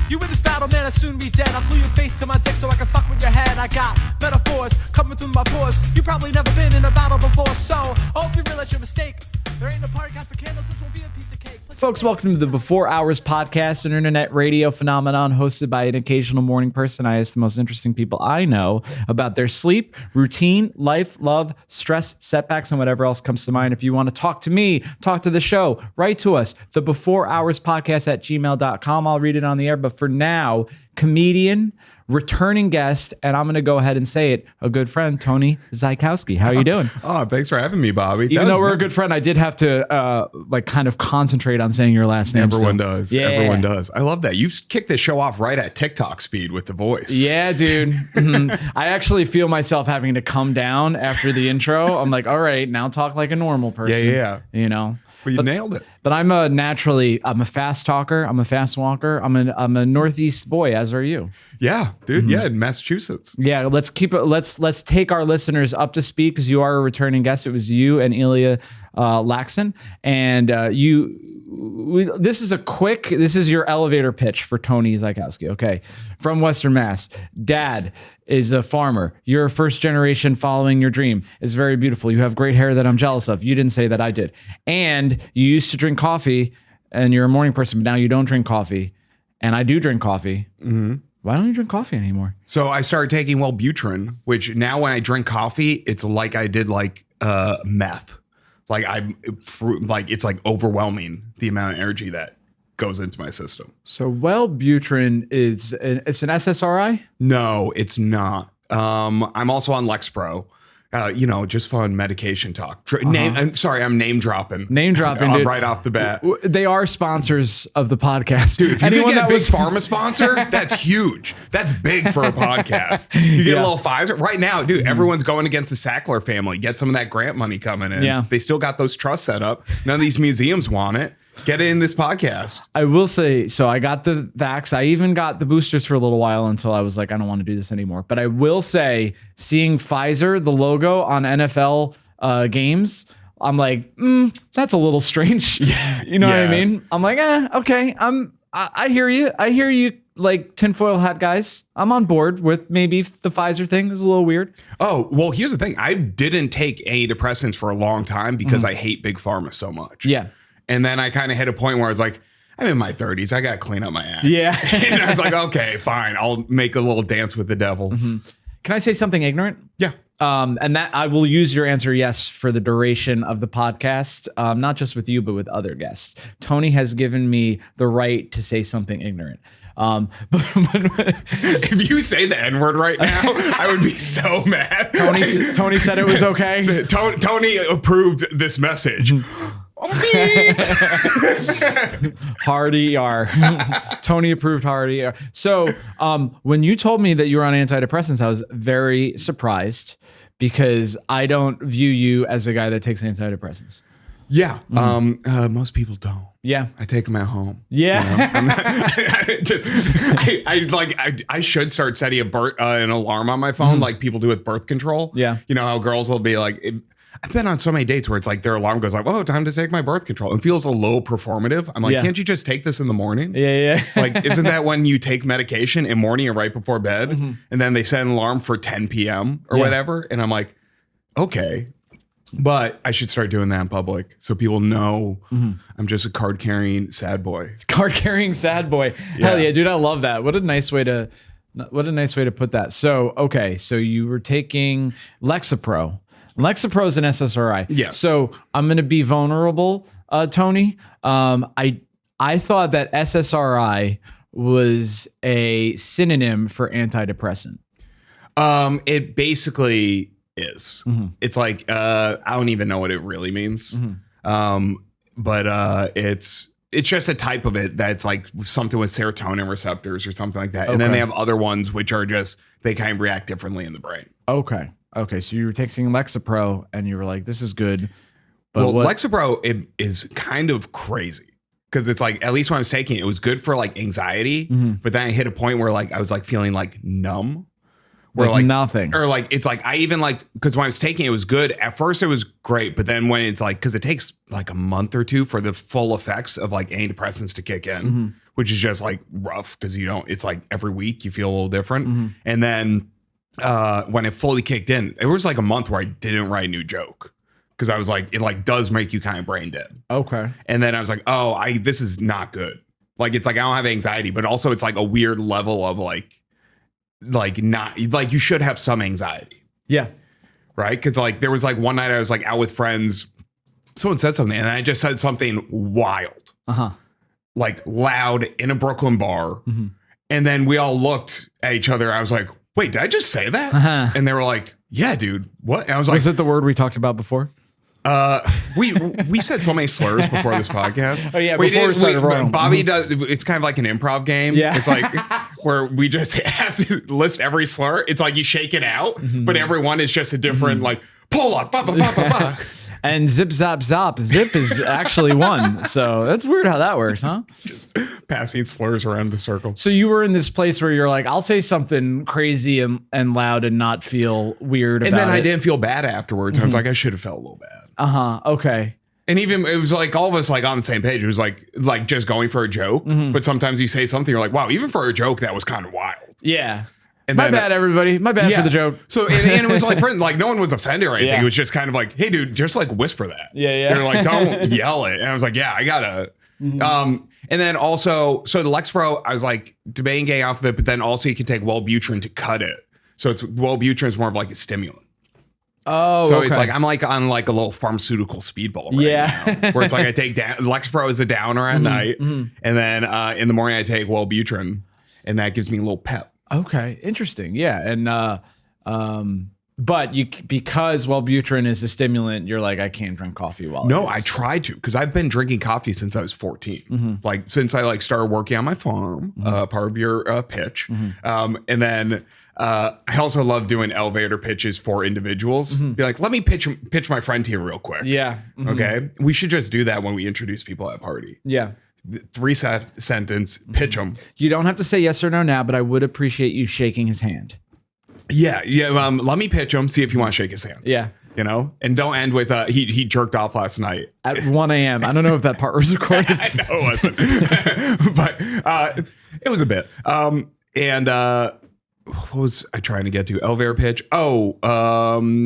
You in this battle, man, I'll soon be dead. I'll glue your face to my dick so I can fuck with your head. I got metaphors coming through my pores. You probably never been in a battle before, so I hope you realize your mistake. There ain't no party, got some candles, this will be a piece of cake. Folks, welcome to the Before Hours podcast, an internet radio phenomenon hosted by an occasional morning person. I ask the most interesting people I know about their sleep, routine, life, love, stress, setbacks, and whatever else comes to mind. If you want to talk to me, talk to the show, write to us, the Before Hours podcast at gmail.com. I'll read it on the air. But for now, comedian, returning guest, and I'm going to go ahead and say it, a good friend, Tony Sykowski. How are you doing? Oh, thanks for having me, Bobby. Even though we're a good friend, I did have to kind of concentrate on saying your last name. Everyone does. Yeah. Everyone does. I love that. You kicked this show off right at TikTok speed with the voice. Yeah, dude. I actually feel myself having to come down after the intro. I'm like, all right, now talk like a normal person. Yeah. You know? Well, you nailed it. But I'm a fast talker. I'm a fast walker. I'm a Northeast boy, as are you. Yeah, dude. Yeah, in Massachusetts. Yeah, let's keep it. Let's take our listeners up to speed because you are a returning guest. It was you and Ilya Laxon, and this is your elevator pitch for Tony Sykowski. Okay, from Western Mass. Dad is a farmer. You're a first generation following your dream. It's very beautiful. You have great hair that I'm jealous of. You didn't say that, I did. And you used to drink coffee, and you're a morning person, but now you don't drink coffee. And I do drink coffee. Mm-hmm. Why don't you drink coffee anymore? So I started taking Wellbutrin, which now when I drink coffee, it's like I did meth. It's like overwhelming the amount of energy that goes into my system. So Wellbutrin it's an SSRI? No, it's not. I'm also on Lexapro. Just fun medication talk. I'm sorry, I'm name dropping. Name dropping, dude. Right off the bat. They are sponsors of the podcast. Dude, if you could get a big pharma sponsor, that's huge. That's big for a podcast. You get a little Pfizer. Right now, dude, everyone's going against the Sackler family. Get some of that grant money coming in. Yeah. They still got those trusts set up. None of these museums want it. Get it in this podcast. I will say, so I got the vax. I even got the boosters for a little while until I was like, I don't want to do this anymore. But I will say, seeing Pfizer, the logo on NFL games, I'm like, that's a little strange. You know what I mean? I'm like, okay. I hear you. I hear you, like tinfoil hat guys. I'm on board with maybe the Pfizer thing is a little weird. Oh, well, here's the thing. I didn't take antidepressants for a long time because I hate big pharma so much. Yeah. And then I kind of hit a point where I was like, I'm in my 30s. I got to clean up my act. Yeah. And I was like, okay, fine. I'll make a little dance with the devil. Mm-hmm. Can I say something ignorant? Yeah. And that I will use your answer yes for the duration of the podcast, not just with you, but with other guests. Tony has given me the right to say something ignorant. But if you say the N-word right now, I would be so mad. Tony said it was okay. Tony approved this message. Hard ER. Tony approved hard ER. So when you told me that you were on antidepressants, I was very surprised because I don't view you as a guy that takes antidepressants. Yeah. Most people don't. Yeah. I take them at home. Yeah. I should start setting an alarm on my phone like people do with birth control. Yeah. You know how girls will be like, I've been on so many dates where it's like their alarm goes like, oh, time to take my birth control. It feels a little performative. I'm like, can't you just take this in the morning? Yeah. Like, isn't that when you take medication in morning or right before bed? And then they set an alarm for 10 p.m. or whatever. And I'm like, okay. But I should start doing that in public so people know I'm just a card-carrying sad boy. Card-carrying sad boy. Yeah. Hell yeah, dude, I love that. What a nice way to put that. So, okay, so you were taking Lexapro. Lexapro is an SSRI. Yeah. So I'm going to be vulnerable, Tony. I thought that SSRI was a synonym for antidepressant. It basically is. It's like I don't even know what it really means. But it's just a type of it that's like something with serotonin receptors or something like that. And then they have other ones which are just they kind of react differently in the brain. Okay, so you were taking Lexapro and you were like, this is good. But Lexapro it is kind of crazy because it's like, at least when I was taking it, it was good for like anxiety. But then I hit a point where like I was like feeling like numb. Where like nothing. Or like, it's like, I even like, because when I was taking it, it was good. At first it was great. But then when it's like, because it takes like a month or two for the full effects of like antidepressants to kick in, which is just like rough because you don't. It's like every week you feel a little different. And then when it fully kicked in, it was like a month where I didn't write a new joke because I was like, it like does make you kind of brain dead. Okay. And then I was like, oh, this is not good. Like it's like I don't have anxiety, but also it's like a weird level of like not like you should have some anxiety. Yeah. Right. Because like there was like one night I was like out with friends. Someone said something and I just said something wild, like loud in a Brooklyn bar. And then we all looked at each other. I was like, wait, did I just say that? And they were like, yeah, dude, what? And I was like, was it the word we talked about before? We said so many slurs before this podcast. Oh yeah, before we started rolling. Bobby does. It's kind of like an improv game. Yeah, it's like where we just have to list every slur. It's like you shake it out, but every one is just a different like pull up, ba ba ba ba ba. And zip zap zop. Zip is actually one. So that's weird how that works, huh? Just passing slurs around the circle. So you were in this place where you're like, I'll say something crazy and loud and not feel weird about it. And then I didn't feel bad afterwards. I was like, I should have felt a little bad. Okay. And even it was like all of us like on the same page. It was like just going for a joke. But sometimes you say something, you're like, wow, even for a joke, that was kind of wild. Yeah. And my then, bad, everybody. My bad for the joke. So and it was like, like no one was offended or anything. It was just kind of like, hey, dude, just like whisper that. Yeah. They're like, don't yell it. And I was like, yeah, I gotta. And then also, so the Lexapro, I was like debating getting off of it, but then also you can take Wellbutrin to cut it. So it's Wellbutrin is more of like a stimulant. Oh, so okay. it's like I'm like on like a little pharmaceutical speedball right now, where it's like I take Lexapro as a downer at night, and then in the morning I take Wellbutrin, and that gives me a little pep. Okay, interesting. Yeah, and but because Wellbutrin is a stimulant, you're like, I can't drink coffee while. No, I tried to because I've been drinking coffee since I was 14. Like since I like started working on my farm, part of your pitch, and then. I also love doing elevator pitches for individuals. Be like, let me pitch my friend here real quick. Yeah. Okay. We should just do that when we introduce people at a party. Yeah. 3 sentence, pitch them. You don't have to say yes or no now, but I would appreciate you shaking his hand. Yeah. Let me pitch him. See if you want to shake his hand. Yeah. You know, and don't end with he jerked off last night at 1 a.m. I don't know if that part was recorded. I know it wasn't, but it was a bit. What was I trying to get to? Elevator pitch. Oh,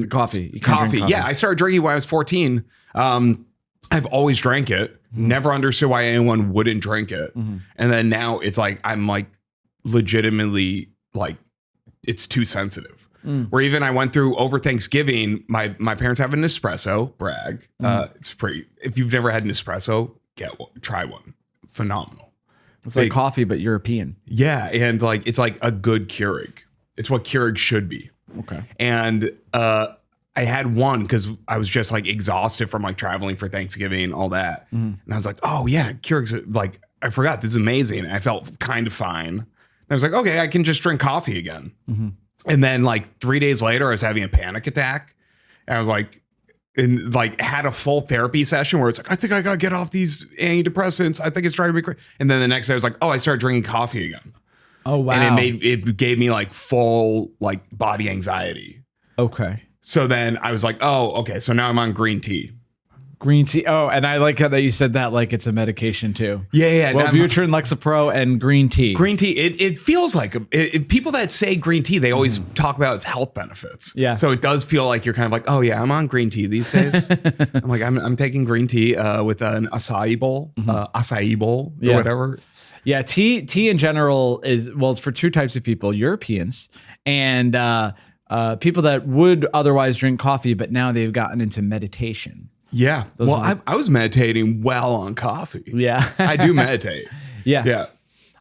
coffee. Coffee. Yeah, I started drinking when I was 14. I've always drank it. Never understood why anyone wouldn't drink it. And then now it's like I'm like legitimately like it's too sensitive. Where even I went through over Thanksgiving. My parents have an espresso. Brag. It's pretty. If you've never had an espresso, try one. Phenomenal. It's like coffee, but European. Yeah, and like it's like a good Keurig. It's what Keurig should be. Okay. And I had one because I was just like exhausted from like traveling for Thanksgiving and all that. And I was like, oh yeah, Keurig's like, I forgot, this is amazing. And I felt kind of fine. And I was like, okay, I can just drink coffee again. And then like 3 days later, I was having a panic attack. And I was like, and like had a full therapy session where it's like, I think I gotta get off these antidepressants. I think it's driving me crazy. And then the next day I was like, oh, I started drinking coffee again. Oh, wow. And it gave me like full like body anxiety. Okay. So then I was like, oh, okay. So now I'm on green tea. Green tea. Oh, and I like how that you said that like it's a medication too. Yeah. Wellbutrin, Lexapro, and green tea. Green tea. It feels like people that say green tea, they always talk about its health benefits. Yeah. So it does feel like you're kind of like, oh yeah, I'm on green tea these days. I'm like, I'm taking green tea with an acai bowl, or whatever. Yeah. Tea in general it's for two types of people: Europeans and people that would otherwise drink coffee, but now they've gotten into meditation. Yeah. I was meditating on coffee. Yeah. I do meditate. Yeah.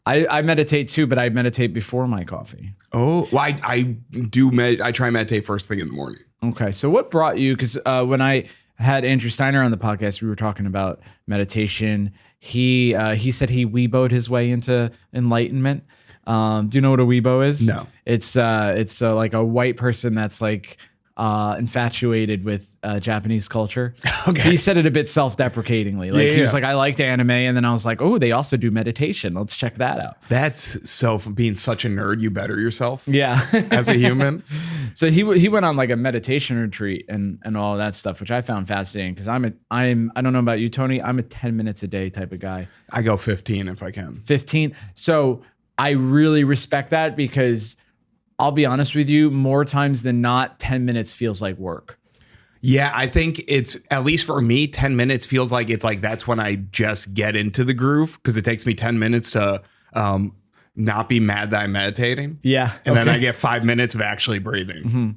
I meditate too, but I meditate before my coffee. Oh, well, I do. I try and meditate first thing in the morning. Okay. So what brought you? Because when I had Andrew Steiner on the podcast, we were talking about meditation. He said he weeboed his way into enlightenment. Do you know what a weebo is? No. It's like a white person that's like infatuated with Japanese culture. Okay. He said it a bit self-deprecatingly. Like he was like, I liked anime, and then I was like, oh, they also do meditation. Let's check that out. That's so, from being such a nerd, you better yourself. Yeah. As a human. So he went on like a meditation retreat and all that stuff, which I found fascinating because I don't know about you, Tony. I'm a 10 minutes a day type of guy. I go 15 if I can. 15. So I really respect that because I'll be honest with you, more times than not, 10 minutes feels like work. Yeah, I think it's, at least for me, 10 minutes feels like it's like that's when I just get into the groove because it takes me 10 minutes to not be mad that I'm meditating. Yeah. And then I get 5 minutes of actually breathing. Mm-hmm.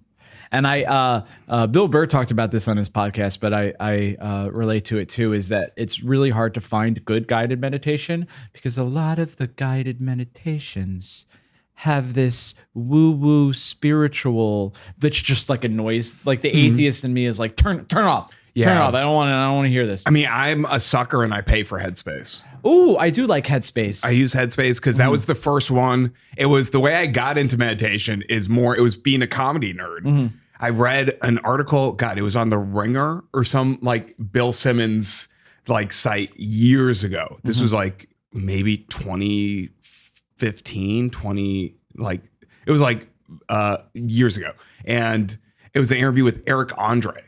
And Bill Burr talked about this on his podcast, but I relate to it too, is that it's really hard to find good guided meditation because a lot of the guided meditations have this woo-woo spiritual that's just like a noise. Like the atheist in me is like, turn off. Yeah. Turn it off. I don't want to hear this. I mean, I'm a sucker and I pay for Headspace. Oh, I do like Headspace. I use Headspace because that was the first one. It was the way I got into meditation it was being a comedy nerd. I read an article, God, it was on The Ringer or some like Bill Simmons like site years ago. This was like maybe 2015, like it was like years ago. And it was an interview with Eric Andre.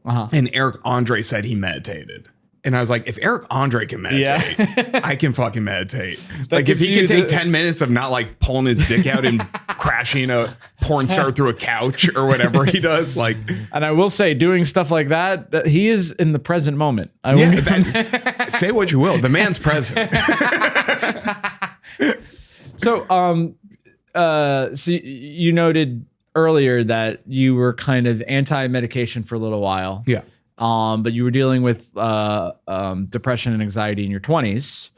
And Eric Andre said he meditated. And I was like, if Eric Andre can meditate, I can fucking meditate. Like if he can take 10 minutes of not like pulling his dick out and crashing a porn star through a couch or whatever he does. Like, and I will say doing stuff like that he is in the present moment. Say what you will. The man's present. So you noted earlier that you were kind of anti-medication for a little while. Yeah. But you were dealing with depression and anxiety in your 20s.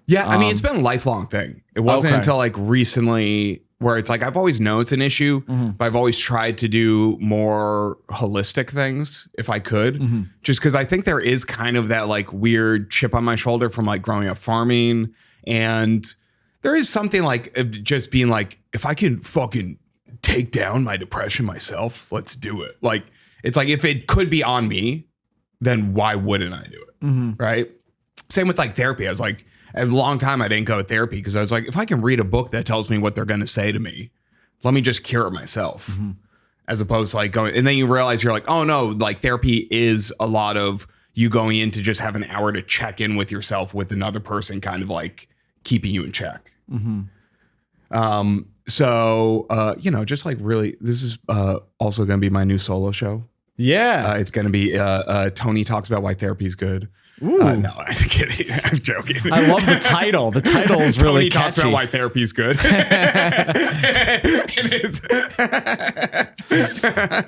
Yeah, I mean, it's been a lifelong thing. It wasn't until like recently where it's like I've always known it's an issue, but I've always tried to do more holistic things if I could. Just because I think there is kind of that like weird chip on my shoulder from like growing up farming. And there is something like just being like, if I can fucking take down my depression myself, let's do it. Like, it's like, if it could be on me, then why wouldn't I do it? Right. Same with like therapy. I was like, a long time I didn't go to therapy because I was like, if I can read a book that tells me what they're going to say to me, let me just cure it myself. As opposed to like going, and then you realize you're like, oh no, like therapy is a lot of you going in to just have an hour to check in with yourself with another person, kind of like keeping you in check. So, just like really, this is also going to be my new solo show. Yeah. It's going to be Tony talks about why therapy is good. No, I'm kidding. I'm joking. I love the title. The title is really Tony talks catchy. about why therapy is good.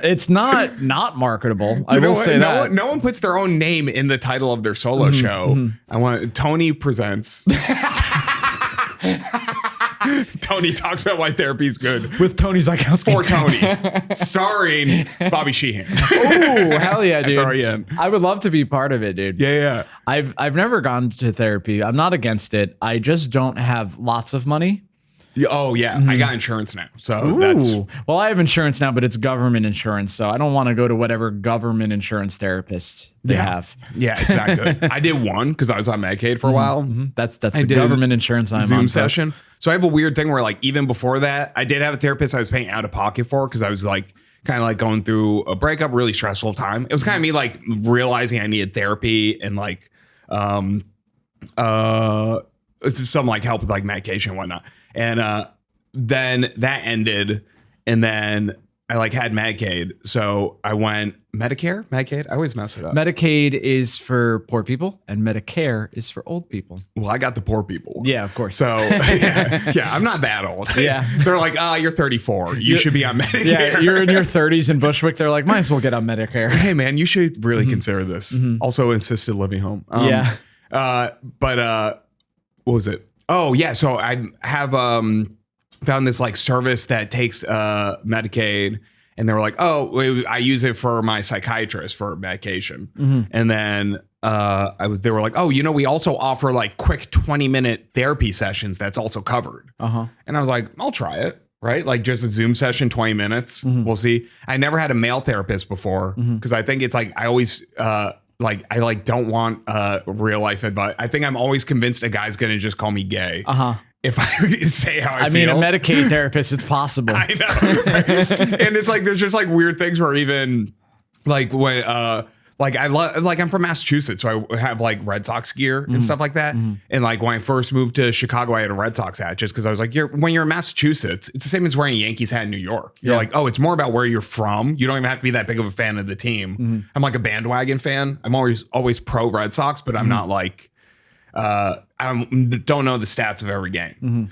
It's not marketable. I will say that. No one puts their own name in the title of their solo show. I want Tony presents. Tony talks about why therapy is good. With Tony Sykowski. For Tony. Starring Bobby Sheehan. Oh, hell yeah, dude. Throw you in. I would love to be part of it, dude. Yeah. I've never gone to therapy. I'm not against it. I just don't have lots of money. Oh, yeah. I got insurance now. So that's... Well, I have insurance now, but it's government insurance. So I don't want to go to whatever government insurance therapist they have. Yeah, it's not good. I did one because I was on Medicaid for a while. That's the government insurance I'm Zoom on. session. So I have a weird thing where like even before that, I did have a therapist I was paying out of pocket for because I was like kind of like going through a breakup, really stressful time. It was kind of me like realizing I needed therapy and like some like help with like medication and whatnot. And then that ended, and then I like had Medicaid. So I went Medicaid. I always mess it up. Medicaid is for poor people, and Medicare is for old people. Well, I got the poor people. Yeah, of course. So yeah, I'm not that old. Yeah. They're like, you're 34. You should be on Medicare. Yeah, you're in your 30s in Bushwick. They're like, might as well get on Medicare. Hey, man, you should really consider this. Also, assisted living home. But what was it? Oh, yeah. So I have found this like service that takes Medicaid, and they were like, oh, I use it for my psychiatrist for medication. And then they were like, oh, we also offer like quick 20-minute therapy sessions that's also covered. And I was like, I'll try it. right? Like just a Zoom session, 20 minutes. We'll see. I never had a male therapist before because I think it's like I always don't want real life advice. I think I'm always convinced a guy's gonna just call me gay. If I say how I feel. mean, a Medicaid therapist, it's possible. I know. Right? And it's like there's just like weird things where even like when I'm from Massachusetts, so I have like Red Sox gear and stuff like that. And like when I first moved to Chicago, I had a Red Sox hat just because I was like, when you're in Massachusetts, it's the same as wearing a Yankees hat in New York. You're like, oh, it's more about where you're from. You don't even have to be that big of a fan of the team. I'm like a bandwagon fan. I'm always pro Red Sox, but I'm not like I don't know the stats of every game.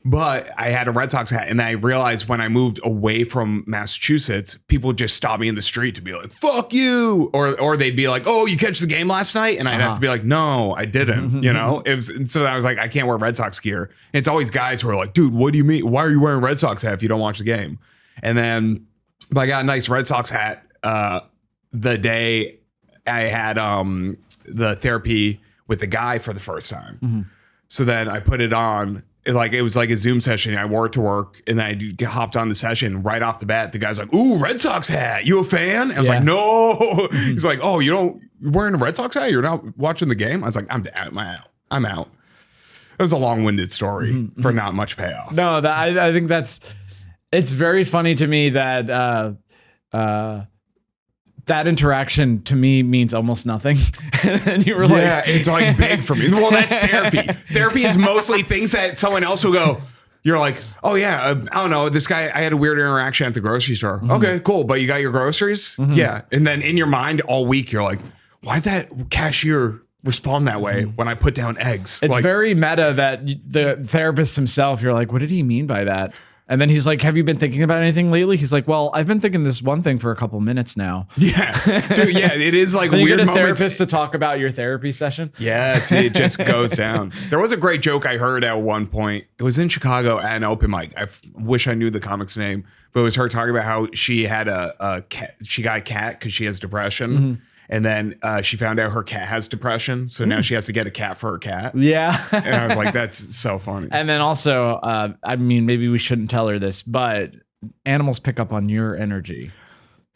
But I had a Red Sox hat, and I realized when I moved away from Massachusetts, people would just stop me in the street to be like, fuck you. Or they'd be like, oh, you catch the game last night? And I'd have to be like, no, I didn't. You know, so I was like, I can't wear Red Sox gear. And it's always guys who are like, dude, what do you mean? Why are you wearing Red Sox hat if you don't watch the game? And then I got a nice Red Sox hat the day I had the therapy with the guy for the first time. So then I put it on. It was like a Zoom session. I wore it to work, and then I hopped on the session right off the bat. The guy's like, "Ooh, Red Sox hat. You a fan?" I was like, "No." He's like, "Oh, you're wearing a Red Sox hat? You're not watching the game?" I was like, "I'm out." It was a long-winded story for not much payoff. No, I think it's very funny to me that that interaction to me means almost nothing. And you were like, yeah, it's like big for me. Well, that's therapy. Therapy is mostly things that someone else will go, you're like, oh yeah, I don't know. This guy, I had a weird interaction at the grocery store. Okay, cool. But you got your groceries? Yeah. And then in your mind all week, you're like, why'd that cashier respond that way when I put down eggs? It's like, very meta that the therapist himself, you're like, what did he mean by that? And then he's like, have you been thinking about anything lately? He's like, well, I've been thinking this one thing for a couple minutes now. Yeah. Dude, yeah, it is like then weird you get a moments. therapist to talk about your therapy session. Yes, it just goes down. There was a great joke I heard at one point. It was in Chicago at an open mic. I wish I knew the comic's name, but it was her talking about how she had a cat. She got a cat because she has depression. And then she found out her cat has depression. So now she has to get a cat for her cat. Yeah. And I was like, that's so funny. And then also, I mean, maybe we shouldn't tell her this, but animals pick up on your energy.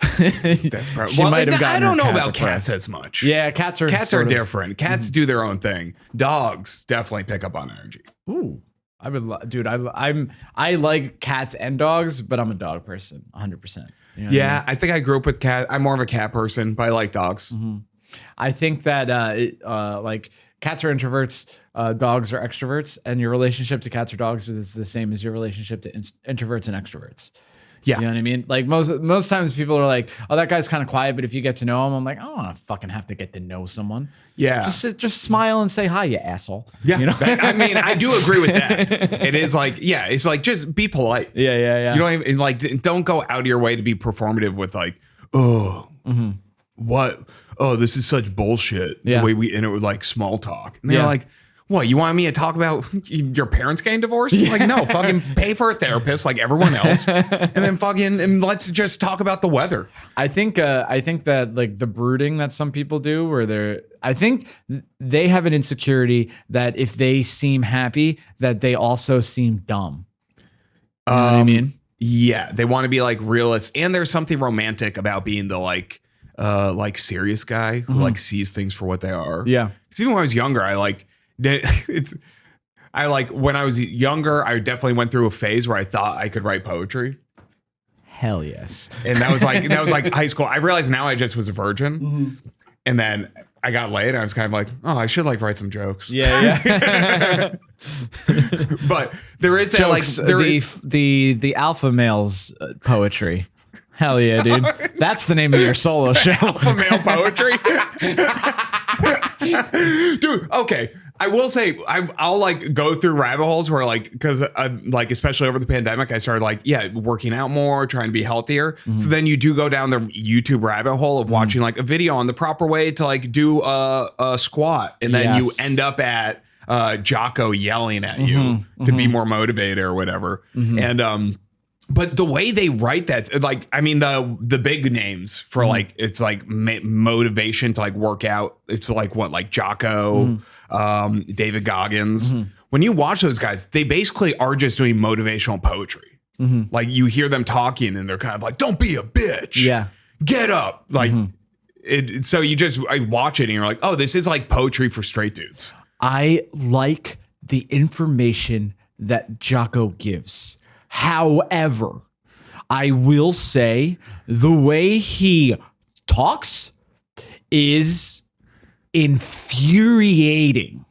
That's probably. Well, I don't know about cats as much. Yeah, cats are different. Cats do their own thing. Dogs definitely pick up on energy. Ooh. I would, dude. I like cats and dogs, but I'm a dog person, 100%. You know yeah, I think I grew up with cat. I'm more of a cat person, but I like dogs. I think that like cats are introverts, dogs are extroverts, and your relationship to cats or dogs is the same as your relationship to introverts and extroverts. Yeah. You know what I mean? Like most times people are like, oh, that guy's kind of quiet, but if you get to know him, I'm like, I don't want to fucking have to get to know someone. Yeah. Just smile and say hi, you asshole. Yeah. You know? I mean, I do agree with that. It is like, yeah, it's like, just be polite. Yeah. You don't even like, don't go out of your way to be performative with like, oh, what? Oh, this is such bullshit. The way we enter with like small talk. And they're like, what, you want me to talk about your parents getting divorced? Like, no, fucking pay for a therapist like everyone else. And then and let's just talk about the weather. I think that like the brooding that some people do where I think they have an insecurity that if they seem happy, that they also seem dumb. You know what I mean? Yeah. They want to be like realist. And there's something romantic about being the like serious guy who like sees things for what they are. Yeah. Because even when I was younger, when I was younger, I definitely went through a phase where I thought I could write poetry. Hell yes. And that was like high school. I realized now I just was a virgin. And then I got laid and I was kind of like, oh, I should like write some jokes. Yeah. But there is that jokes, like the alpha males poetry. Hell yeah, dude. That's the name of your solo show. Alpha male poetry. Dude, okay. I will say I'll like go through rabbit holes where like, because like especially over the pandemic, I started like working out more, trying to be healthier. So then you do go down the YouTube rabbit hole of watching like a video on the proper way to like do a squat, and then you end up at Jocko yelling at you to be more motivated or whatever. And but the way they write that, like, I mean, the big names for like, it's like motivation to like work out. It's like what, like Jocko, David Goggins. When you watch those guys, they basically are just doing motivational poetry. Like you hear them talking and they're kind of like, don't be a bitch. Yeah. Get up. Like so I watch it and you're like, oh, this is like poetry for straight dudes. I like the information that Jocko gives. However, I will say the way he talks is infuriating.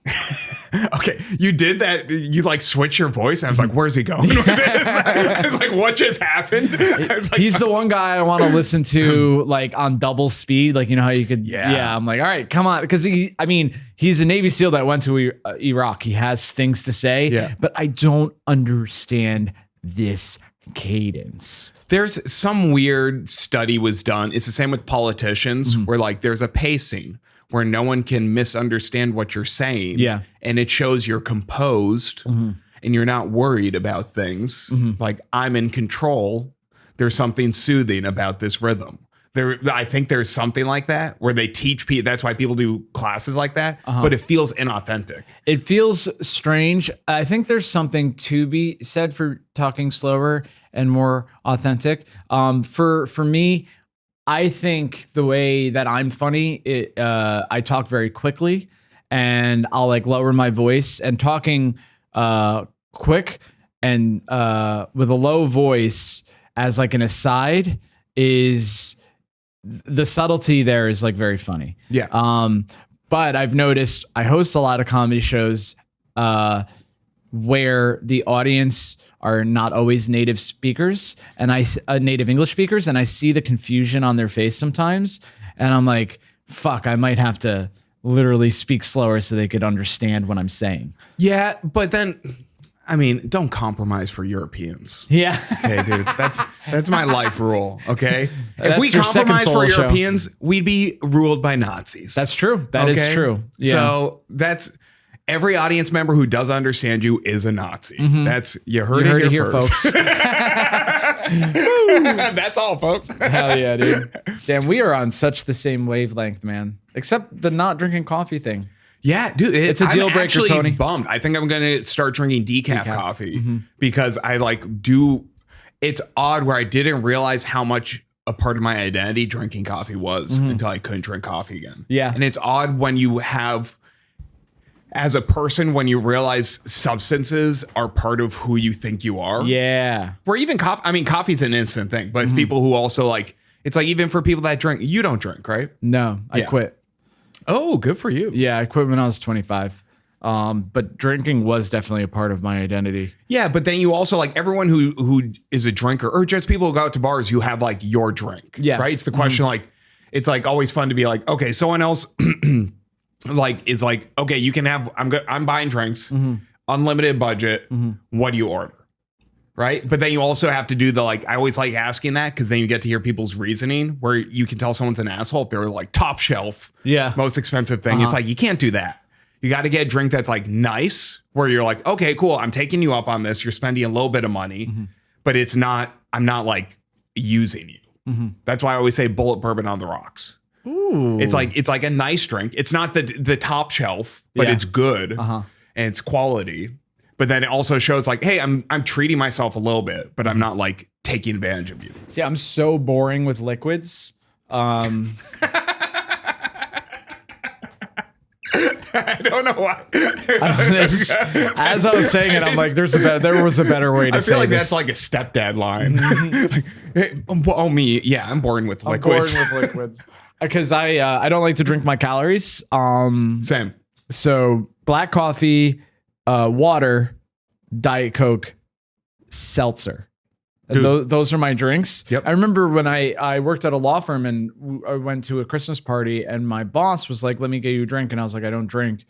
Okay, you did that. You like switch your voice. I was like, "Where's he going with this?" I was like, "What just happened?" I was like, He's the one guy I want to listen to like on double speed. Like, you know how you could. Yeah. I'm like, all right, come on, because he's a Navy SEAL that went to Iraq. He has things to say. Yeah. But I don't understand this cadence. There's some weird study was done. It's the same with politicians, where like there's a pacing where no one can misunderstand what you're saying. Yeah. And it shows you're composed and you're not worried about things. Like I'm in control. There's something soothing about this rhythm. I think there's something like that where they teach people. That's why people do classes like that, but it feels inauthentic. It feels strange. I think there's something to be said for talking slower and more authentic. For me, I think the way that I'm funny, I talk very quickly and I'll like lower my voice, and talking quick and with a low voice as like an aside is the subtlety there is like very funny. Yeah. But I've noticed I host a lot of comedy shows where the audience are not always native speakers and native English speakers, and I see the confusion on their face sometimes, and I'm like, fuck, I might have to literally speak slower so they could understand what I'm saying. Yeah. But then, I mean, don't compromise for Europeans. Yeah. Okay, dude. That's my life rule. Okay. If we your second compromise for solo show. Europeans, we'd be ruled by Nazis. That's true. That is Okay? true. Yeah. So that's every audience member who does understand you is a Nazi. That's you heard it here first. That's all, folks. Hell yeah, dude. Damn, we are on such the same wavelength, man. Except the not drinking coffee thing. Yeah, dude, It's a deal I'm breaker, actually Tony. bummed. I think I'm gonna start drinking decaf coffee because I like do. It's odd where I didn't realize how much a part of my identity drinking coffee was until I couldn't drink coffee again. Yeah. And it's odd when you have, as a person, when you realize substances are part of who you think you are. Yeah. Where even coffee, I mean, coffee's an instant thing, but it's people who also like, it's like even for people that drink, you don't drink, right? No, I Yeah. quit. Oh, good for you. Yeah, I quit when I was 25. But drinking was definitely a part of my identity. Yeah, but then you also like everyone who is a drinker or just people who go out to bars, you have like your drink. Yeah. Right. It's the question like, it's like always fun to be like, okay, someone else like is like, okay, you can have, I'm buying drinks, unlimited budget. What do you order? Right. But then you also have to do the like, I always like asking that because then you get to hear people's reasoning where you can tell someone's an asshole if they're like top shelf, Yeah. most expensive thing. It's like, you can't do that. You got to get a drink that's like nice where you're like, okay, cool. I'm taking you up on this. You're spending a little bit of money, but it's not, I'm not like using you. That's why I always say bullet bourbon on the rocks. Ooh. It's like a nice drink. It's not the top shelf, but Yeah. it's good and it's quality. But then it also shows like, hey, I'm treating myself a little bit, but I'm not like taking advantage of you. See, I'm so boring with liquids. I don't know why. As I was saying it, I'm like, there was a better way to I say feel like this. that's like a stepdad line. Like, hey, me, yeah, I'm boring with I'm liquids. boring with liquids. Because I don't like to drink my calories. Same. So black coffee, water, Diet Coke, seltzer. Dude. Those are my drinks. Yep. I remember when I worked at a law firm and I went to a Christmas party and my boss was like, let me get you a drink. And I was like, I don't drink.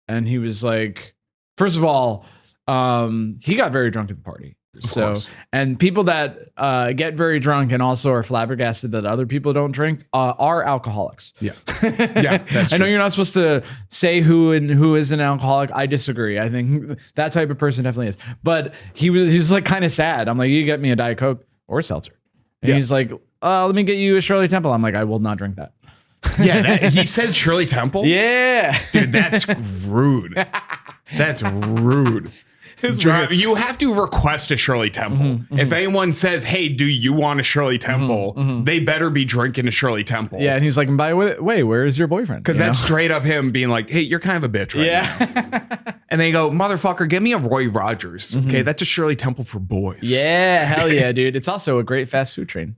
And he was like, first of all, he got very drunk at the party. course. And people that get very drunk and also are flabbergasted that other people don't drink are alcoholics. Yeah. Yeah. That's I know true. you're not supposed to say who is an alcoholic. I disagree. I think that type of person definitely is. But he was like kind of sad. I'm like, you get me a Diet Coke or a seltzer. And Yeah. he's like, let me get you a Shirley Temple. I'm like, I will not drink that. Yeah. He said Shirley Temple. Yeah. Dude, that's rude. That's rude. You have to request a Shirley Temple. If anyone says, "Hey, do you want a Shirley Temple?" They better be drinking a Shirley Temple. Yeah, and he's like, by the way, where is your boyfriend? Because that's straight up him being like, "Hey, you're kind of a bitch right now." And they go, "Motherfucker, give me a Roy Rogers." Okay, that's a Shirley Temple for boys. Yeah, hell yeah, dude. It's also a great fast food train.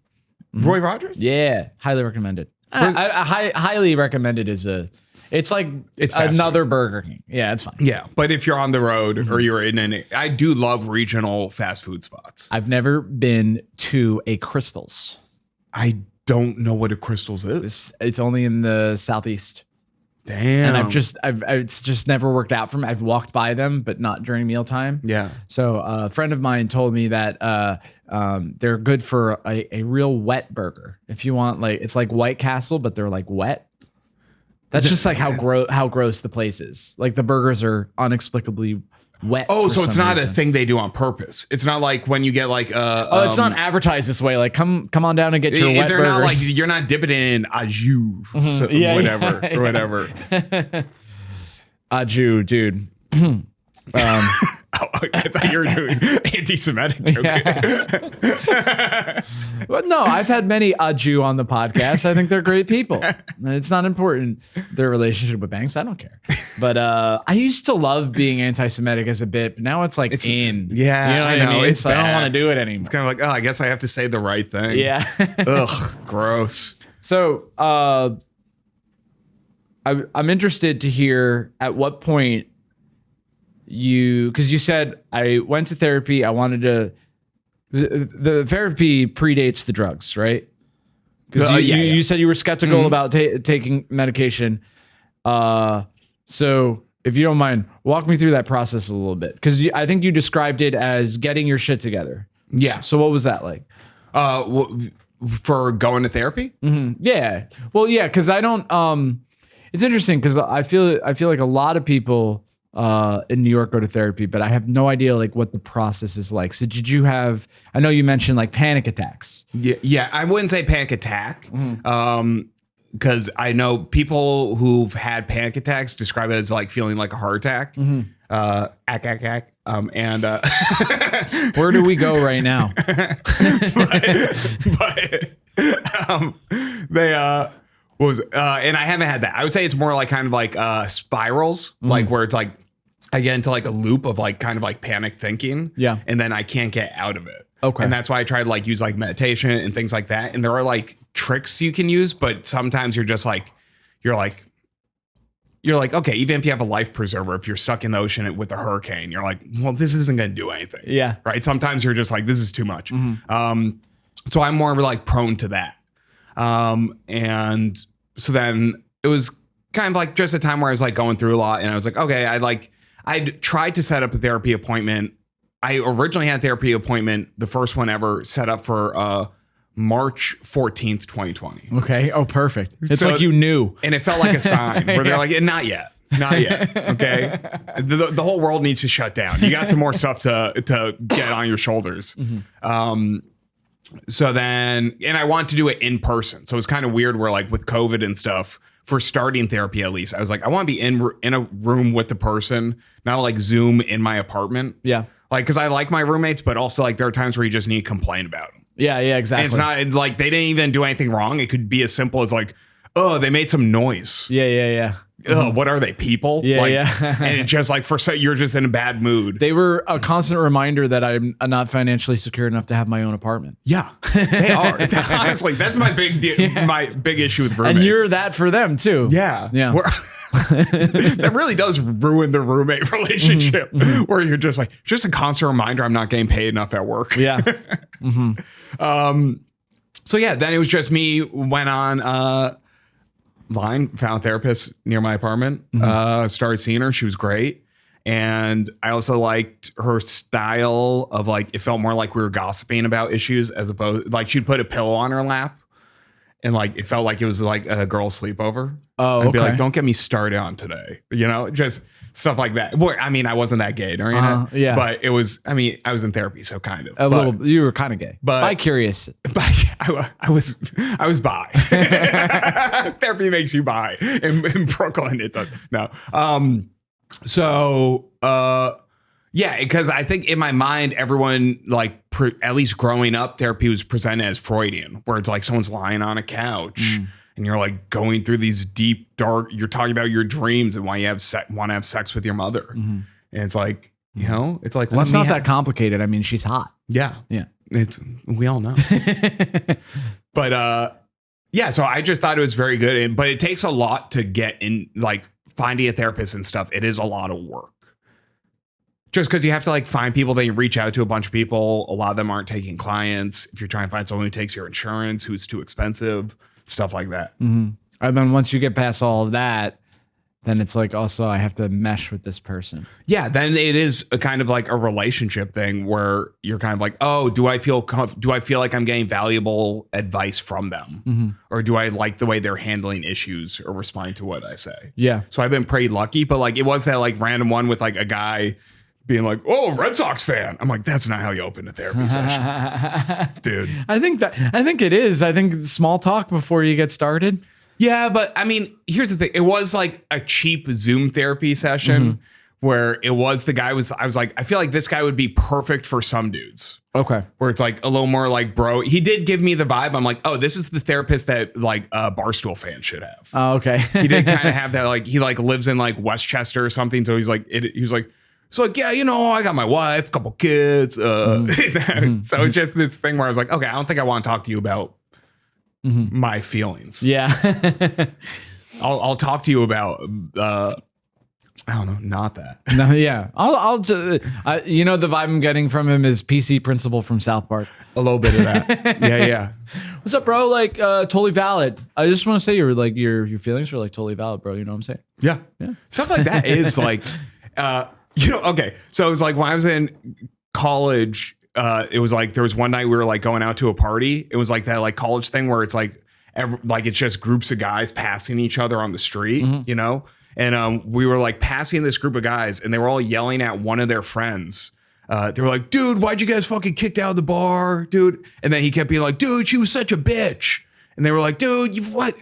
Roy Rogers? Yeah, highly recommended. Highly recommended it's like another Burger King. Yeah, it's fine. Yeah, but if you're on the road or you're in any, I do love regional fast food spots. I've never been to a Crystal's. I don't know what a Crystal's is. It's only in the Southeast. Damn. And it's just never worked out for me. I've walked by them, but not during mealtime. Yeah. So a friend of mine told me that they're good for a real wet burger. If you want, like, it's like White Castle, but they're like wet. That's just like how gross the place is. Like the burgers are inexplicably wet. Oh, so it's not a thing they do on purpose. It's not like when you get like it's not advertised this way. Like come on down and get your wet burgers. Not like you're not dipping it in au jus, or whatever. Au jus, dude. I thought you were doing anti-Semitic joke. Well, no, I've had many au jus on the podcast. I think they're great people. It's not important their relationship with Banks. I don't care. But I used to love being anti-Semitic as a bit, but now it's like in. Yeah, you know what I mean? It's so I don't want to do it anymore. It's kind of like, oh, I guess I have to say the right thing. Yeah. Ugh, gross. So I'm interested to hear at what point because you said I went to therapy. I wanted to. The therapy predates the drugs, right? Because you said you were skeptical about taking medication. So if you don't mind, walk me through that process a little bit, because I think you described it as getting your shit together. Yeah. So what was that like? For going to therapy? Yeah. Well, yeah, because I don't. It's interesting because I feel like a lot of people in New York go to therapy, but I have no idea like what the process is like. So did you have? I know you mentioned like panic attacks. Yeah. I wouldn't say panic attack. Because I know people who've had panic attacks describe it as like feeling like a heart attack. And where do we go right now? And I haven't had that. I would say it's more like kind of like spirals, like where it's like I get into like a loop of like kind of like panic thinking. Yeah. And then I can't get out of it. Okay. And that's why I try to like use like meditation and things like that. And there are like tricks you can use, but sometimes you're just like, you're like, okay, even if you have a life preserver, if you're stuck in the ocean with a hurricane, you're like, well, this isn't going to do anything. Yeah. Right. Sometimes you're just like, this is too much. So I'm more like prone to that. And so then it was kind of like just a time where I was like going through a lot, and I was like, okay, I'd tried to set up a therapy appointment. I originally had a therapy appointment, the first one ever, set up for March 14th, 2020. Okay. Oh, perfect. It's so, like you knew. And it felt like a sign where they're like, not yet. Not yet. Okay. The whole world needs to shut down. You got some more stuff to get on your shoulders. So then, and I want to do it in person. So it's kind of weird where like with COVID and stuff, for starting therapy at least, I was like, I want to be in a room with the person, not like Zoom in my apartment. Yeah. Like, because I like my roommates, but also like there are times where you just need to complain about them. Yeah, exactly. And it's not like they didn't even do anything wrong. It could be as simple as like, oh, they made some noise. Yeah. What are they, people? Yeah. And it's just like you're just in a bad mood. They were a constant reminder that I'm not financially secure enough to have my own apartment. Yeah, they are. Honestly, that's my big my big issue with roommates. And you're that for them too. Yeah. That really does ruin the roommate relationship, where you're just like, just a constant reminder I'm not getting paid enough at work. Yeah. So yeah, then it was just me, went on line, found a therapist near my apartment, started seeing her. She was great. And I also liked her style of like, it felt more like we were gossiping about issues as opposed, like she'd put a pillow on her lap and like, it felt like it was like a girl sleepover. Oh, I'd be like, don't get me started on today. You know, just stuff like that. Well, I mean, I wasn't that gay during it, yeah. But it was, I mean, I was in therapy, so kind of. Little, you were kind of gay. But bi-curious. I was bi. Therapy makes you bi. In Brooklyn, it does. No. So, yeah, because I think in my mind, everyone like at least growing up, therapy was presented as Freudian, where it's like someone's lying on a couch and you're like going through these deep, dark. You're talking about your dreams and why you want to have sex with your mother, and it's like it's like It's not that complicated. I mean, she's hot. Yeah, we all know, but yeah. So I just thought it was very good, but it takes a lot to get in, like finding a therapist and stuff. It is a lot of work. Just because you have to like find people, then you reach out to a bunch of people. A lot of them aren't taking clients. If you're trying to find someone who takes your insurance, who's too expensive, stuff like that. And then once you get past all of that, then it's like also I have to mesh with this person. Yeah, then it is a kind of like a relationship thing where you're kind of like, oh, do I feel like I'm getting valuable advice from them, or do I like the way they're handling issues or responding to what I say? Yeah. So I've been pretty lucky, but like it was that like random one with like a guy being like, oh, Red Sox fan. I'm like, that's not how you open a therapy session, dude. I think it is. I think small talk before you get started. Yeah, but I mean, here's the thing. It was like a cheap Zoom therapy session where it was I was like, I feel like this guy would be perfect for some dudes. Okay. Where it's like a little more like bro. He did give me the vibe. I'm like, oh, this is the therapist that like Barstool fans should have. Oh, okay. He did kind of have that, like he like lives in like Westchester or something. So he's like, so like, yeah, I got my wife, a couple kids. So it's just this thing where I was like, okay, I don't think I want to talk to you about my feelings. Yeah. I'll talk to you about, I don't know, not that. No, yeah. I'll just, the vibe I'm getting from him is PC Principal from South Park. A little bit of that. Yeah. What's up, bro? Like, totally valid. I just want to say your feelings are like totally valid, bro. You know what I'm saying? Yeah. Stuff like that is like, okay. So it was like when I was in college, it was like there was one night we were like going out to a party. It was like that like college thing where it's like it's just groups of guys passing each other on the street, And we were like passing this group of guys, and they were all yelling at one of their friends. They were like, "Dude, why'd you guys fucking kicked out of the bar, dude?" And then he kept being like, "Dude, she was such a bitch." And they were like, "Dude, you what?"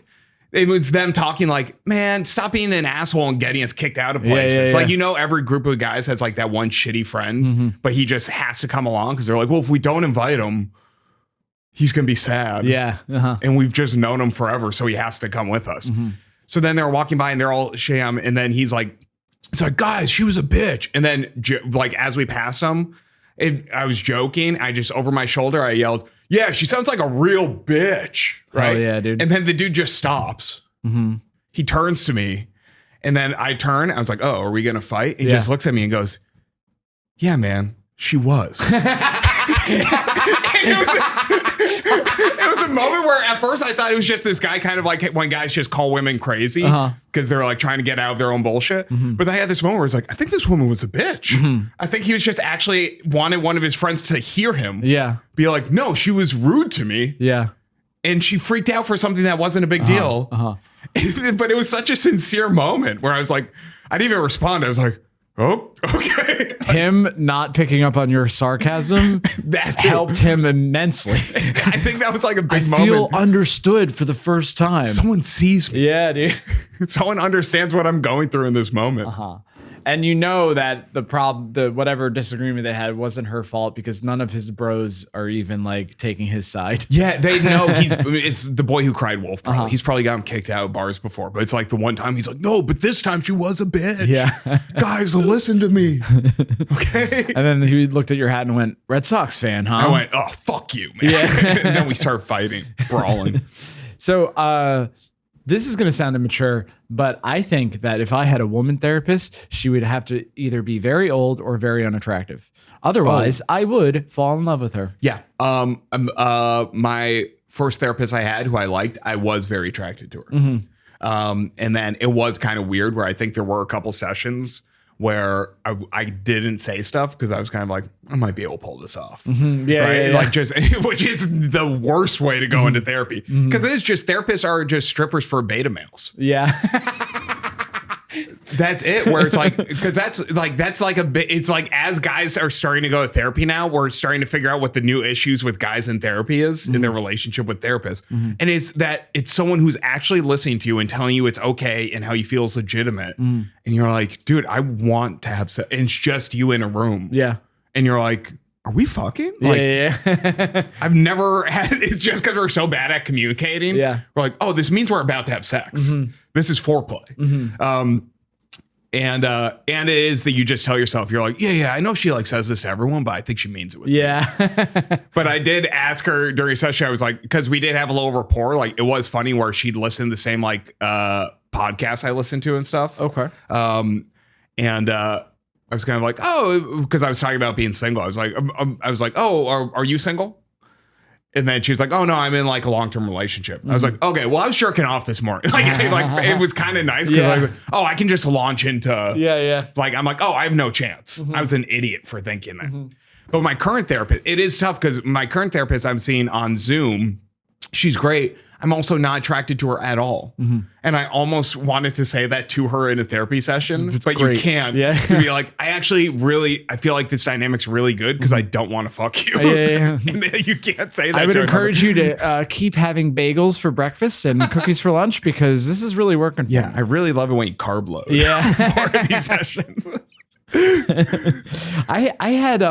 It was them talking like, man, stop being an asshole and getting us kicked out of places. Yeah. Like, every group of guys has like that one shitty friend, but he just has to come along because they're like, well, if we don't invite him, he's going to be sad. Yeah. And we've just known him forever, so he has to come with us. So then they're walking by and they're all sham. And then he's like, guys, she was a bitch. And then like as we passed him, I was joking. I just over my shoulder, I yelled, yeah, she sounds like a real bitch. Right. Oh, yeah, dude. And then the dude just stops. He turns to me and then I turn. I was like, oh, are we going to fight? He just looks at me and goes, yeah, man, she was. It was a moment where at first I thought it was just this guy kind of like when guys just call women crazy because they're like trying to get out of their own bullshit. But then I had this moment where it's like, I think this woman was a bitch. I think he was just actually wanted one of his friends to hear him. Yeah. Be like, no, she was rude to me. Yeah. And she freaked out for something that wasn't a big deal. But it was such a sincere moment where I was like, I didn't even respond. I was like, oh, okay. Him not picking up on your sarcasm that helped him immensely. I think that was like a big moment. I feel understood for the first time. Someone sees me. Yeah, dude. Someone understands what I'm going through in this moment. And that the whatever disagreement they had wasn't her fault because none of his bros are even like taking his side. Yeah, they know it's the boy who cried wolf. Probably. He's probably gotten kicked out of bars before, but it's like the one time he's like, no, but this time she was a bitch. Yeah. Guys, listen to me. Okay. And then he looked at your hat and went, Red Sox fan, huh? I went, oh, fuck you, man. Yeah. And then we started fighting, brawling. So, this is going to sound immature, but I think that if I had a woman therapist, she would have to either be very old or very unattractive. Otherwise, I would fall in love with her. Yeah. My first therapist I had who I liked, I was very attracted to her. And then it was kind of weird where I think there were a couple sessions where I didn't say stuff because I was kind of like, I might be able to pull this off. Yeah, right? yeah. Like which is the worst way to go into therapy because it is just therapists are just strippers for beta males. Yeah. That's it. Where it's like, because that's like a bit. It's like as guys are starting to go to therapy now, we're starting to figure out what the new issues with guys in therapy is in their relationship with therapists, and it's that it's someone who's actually listening to you and telling you it's okay and how you feel is legitimate, and you're like, dude, I want to have sex, and it's just you in a room, and you're like, are we fucking? Like, yeah. I've never had. It's just because we're so bad at communicating. Yeah, we're like, oh, this means we're about to have sex. This is foreplay. And it is that you just tell yourself, you're like, yeah, I know she like says this to everyone, but I think she means it with me. But I did ask her during a session, I was like, because we did have a little rapport, like it was funny where she'd listen to the same like podcasts I listened to and stuff. Okay. And I was kind of like, oh, because I was talking about being single. I was like, oh, are you single? And then she was like, oh, no, I'm in like a long-term relationship. I was like, okay, well, I was jerking off this morning. Like it was kind of nice because I was like, oh, I can just launch into. Like, I'm like, oh, I have no chance. I was an idiot for thinking that. But my current therapist, it is tough because my current therapist I'm seeing on Zoom, she's great. I'm also not attracted to her at all. And I almost wanted to say that to her in a therapy session, but you can't. To be like, I feel like this dynamic's really good because I don't want to fuck you. And then you can't say that. I would encourage you to keep having bagels for breakfast and cookies for lunch because this is really working for me. I really love it when you carb load. For these sessions. I had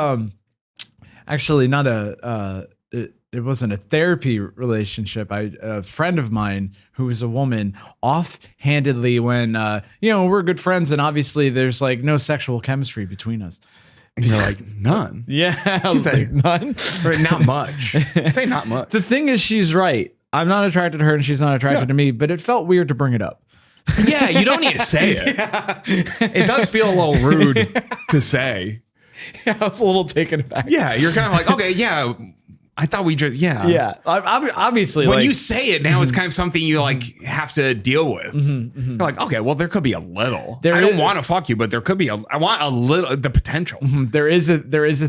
actually not it wasn't a therapy relationship. A friend of mine who was a woman offhandedly when, we're good friends and obviously there's like no sexual chemistry between us. And you're like, none. I was like, none? Or not much. Say not much. The thing is, she's right. I'm not attracted to her and she's not attracted to me, but it felt weird to bring it up. Yeah, you don't need to say it. It does feel a little rude to say. I was a little taken aback. Yeah, you're kind of like, okay, yeah. I thought we just, obviously. When you say it now, it's kind of something you like have to deal with. You're like, okay, well, there could be a little. I don't want to fuck you, but there could be I want a little, the potential. There is a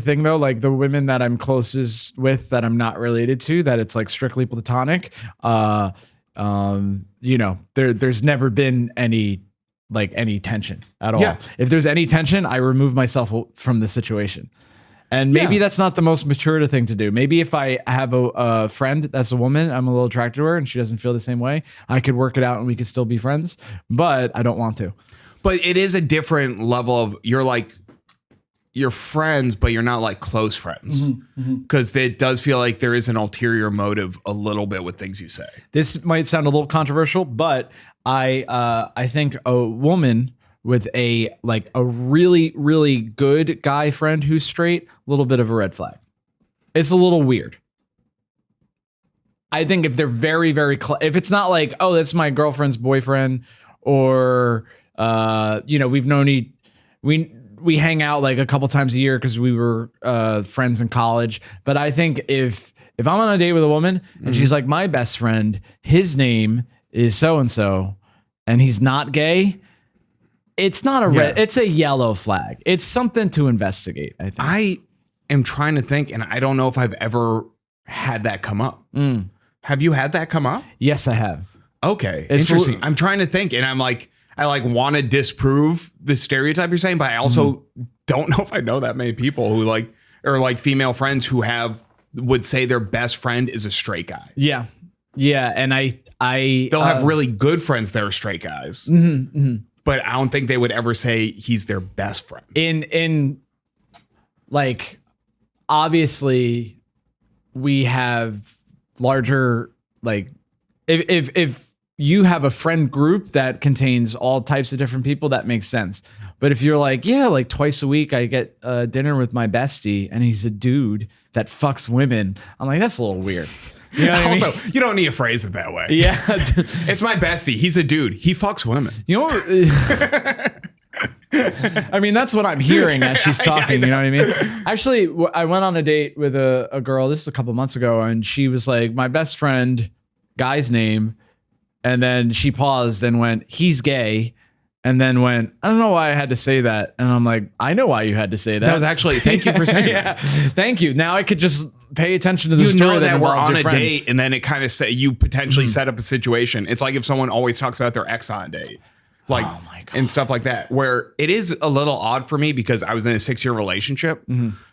thing though, like the women that I'm closest with that I'm not related to, that it's like strictly platonic. There's never been any tension at all. Yeah. If there's any tension, I remove myself from the situation. And maybe that's not the most mature thing to do. Maybe if I have a friend that's a woman, I'm a little attracted to her and she doesn't feel the same way, I could work it out and we could still be friends, but I don't want to. But it is a different level of you're friends, but you're not like close friends. Because it does feel like there is an ulterior motive a little bit with things you say. This might sound a little controversial, but I think a woman with a really, really good guy friend who's straight, a little bit of a red flag. It's a little weird. I think if they're very, very if it's not like, oh, that's my girlfriend's boyfriend, or we've known we hang out like a couple times a year because we were friends in college. But I think if I'm on a date with a woman and she's like, my best friend, his name is so and so, and he's not gay, it's not a red, it's a yellow flag. It's something to investigate, I think. I am trying to think, and I don't know if I've ever had that come up. Have you had that come up? Yes, I have. Okay, interesting. I'm trying to think, and I'm like, I want to disprove the stereotype you're saying, but I also don't know if I know that many people who or female friends who would say their best friend is a straight guy. Yeah, and they'll have really good friends that are straight guys. But I don't think they would ever say he's their best friend. In obviously we have larger, if you have a friend group that contains all types of different people, that makes sense. But if you're like twice a week I get dinner with my bestie and he's a dude that fucks women, I'm like, that's a little weird. You know what I mean? You don't need to phrase it that way. Yeah. It's my bestie. He's a dude. He fucks women. You know what? I mean, that's what I'm hearing as she's talking. You know what I mean? Actually, I went on a date with a girl, this is a couple months ago, and she was like, my best friend, guy's name. And then she paused and went, he's gay. And then went, I don't know why I had to say that. And I'm like, I know why you had to say that. That was actually, thank you for saying that. Thank you. Now I could just pay attention to the story. You know that we're on a friend. date, and then it kind of you potentially set up a situation. It's like if someone always talks about their ex on a date. like, Oh my God. and stuff like that, where it is a little odd for me because I was in a 6-year relationship.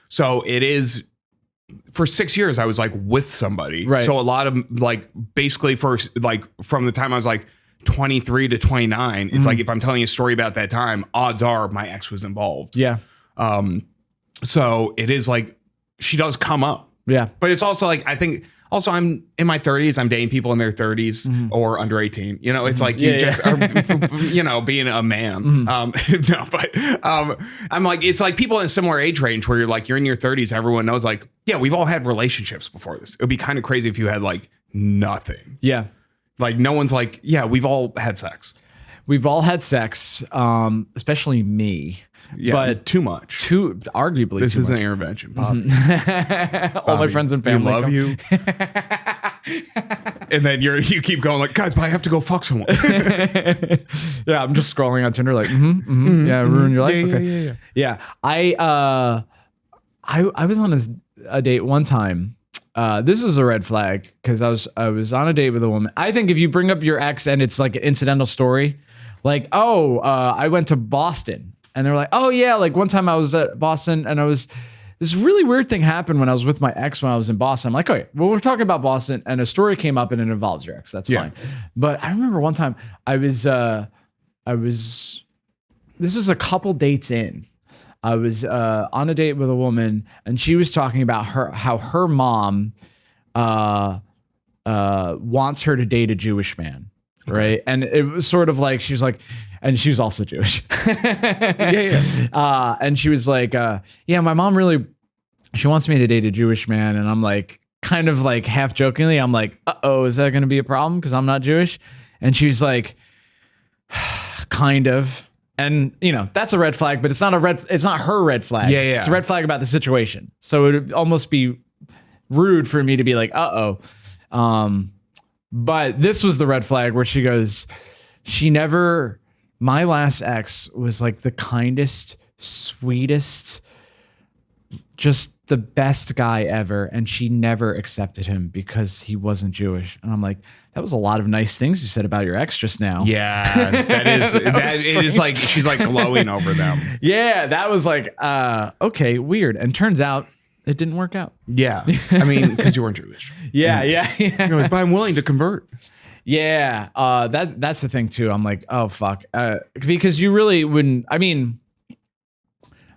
So it is for 6 years, I was like with somebody. Right. So a lot of like basically like from the time I was like 23 to 29, it's like if I'm telling you a story about that time, odds are my ex was involved. Yeah. So it is like she does come up. Yeah. But it's also like I think also I'm in my 30s. I'm dating people in their 30s or under 18. You know, it's like you just are, you know, being a man. No, but I'm like it's like people in a similar age range where you're like you're in your 30s. Everyone knows like yeah, we've all had relationships before this. It would be kind of crazy if you had like nothing. Yeah. Like no one's like yeah, we've all had sex. We've all had sex, especially me. Yeah, but too much. Arguably, This too is much. an intervention, Bob. All my friends and family We love come. you. And then you keep going like, guys, but I have to go fuck someone. Yeah, I'm just scrolling on Tinder like, yeah, ruin your life. Yeah, Okay. yeah. I was on a date one time. This is a red flag because I was on a date with a woman. I think if you bring up your ex and it's like an incidental story, like, I went to Boston, and they're like, oh yeah, like one time I was at Boston and this really weird thing happened when I was with my ex when I was in Boston. I'm like, okay, well, we're talking about Boston and a story came up and it involves your ex. That's fine. But I remember one time this was a couple dates in. I was on a date with a woman and she was talking about how her mom wants her to date a Jewish man. Right. And it was sort of like, she was like, and she was also Jewish. And she was like, yeah, my mom really, she wants me to date a Jewish man. And I'm like, kind of like half jokingly, I'm like, is that going to be a problem? Because I'm not Jewish. And she was like, kind of. And you know, that's a red flag, but it's not her red flag. Yeah. It's a red flag about the situation. So it would almost be rude for me to be like, but this was the red flag where she goes, my last ex was like the kindest, sweetest, just the best guy ever. And she never accepted him because he wasn't Jewish. And I'm like, that was a lot of nice things you said about your ex just now. Yeah, that is it is like she's like glowing over them. Yeah, that was like, okay, weird. And turns out it didn't work out. Yeah. I mean, because you weren't Jewish. Yeah. You're like, but I'm willing to convert. Yeah, that's the thing too. I'm like, oh fuck, because you really wouldn't. I mean,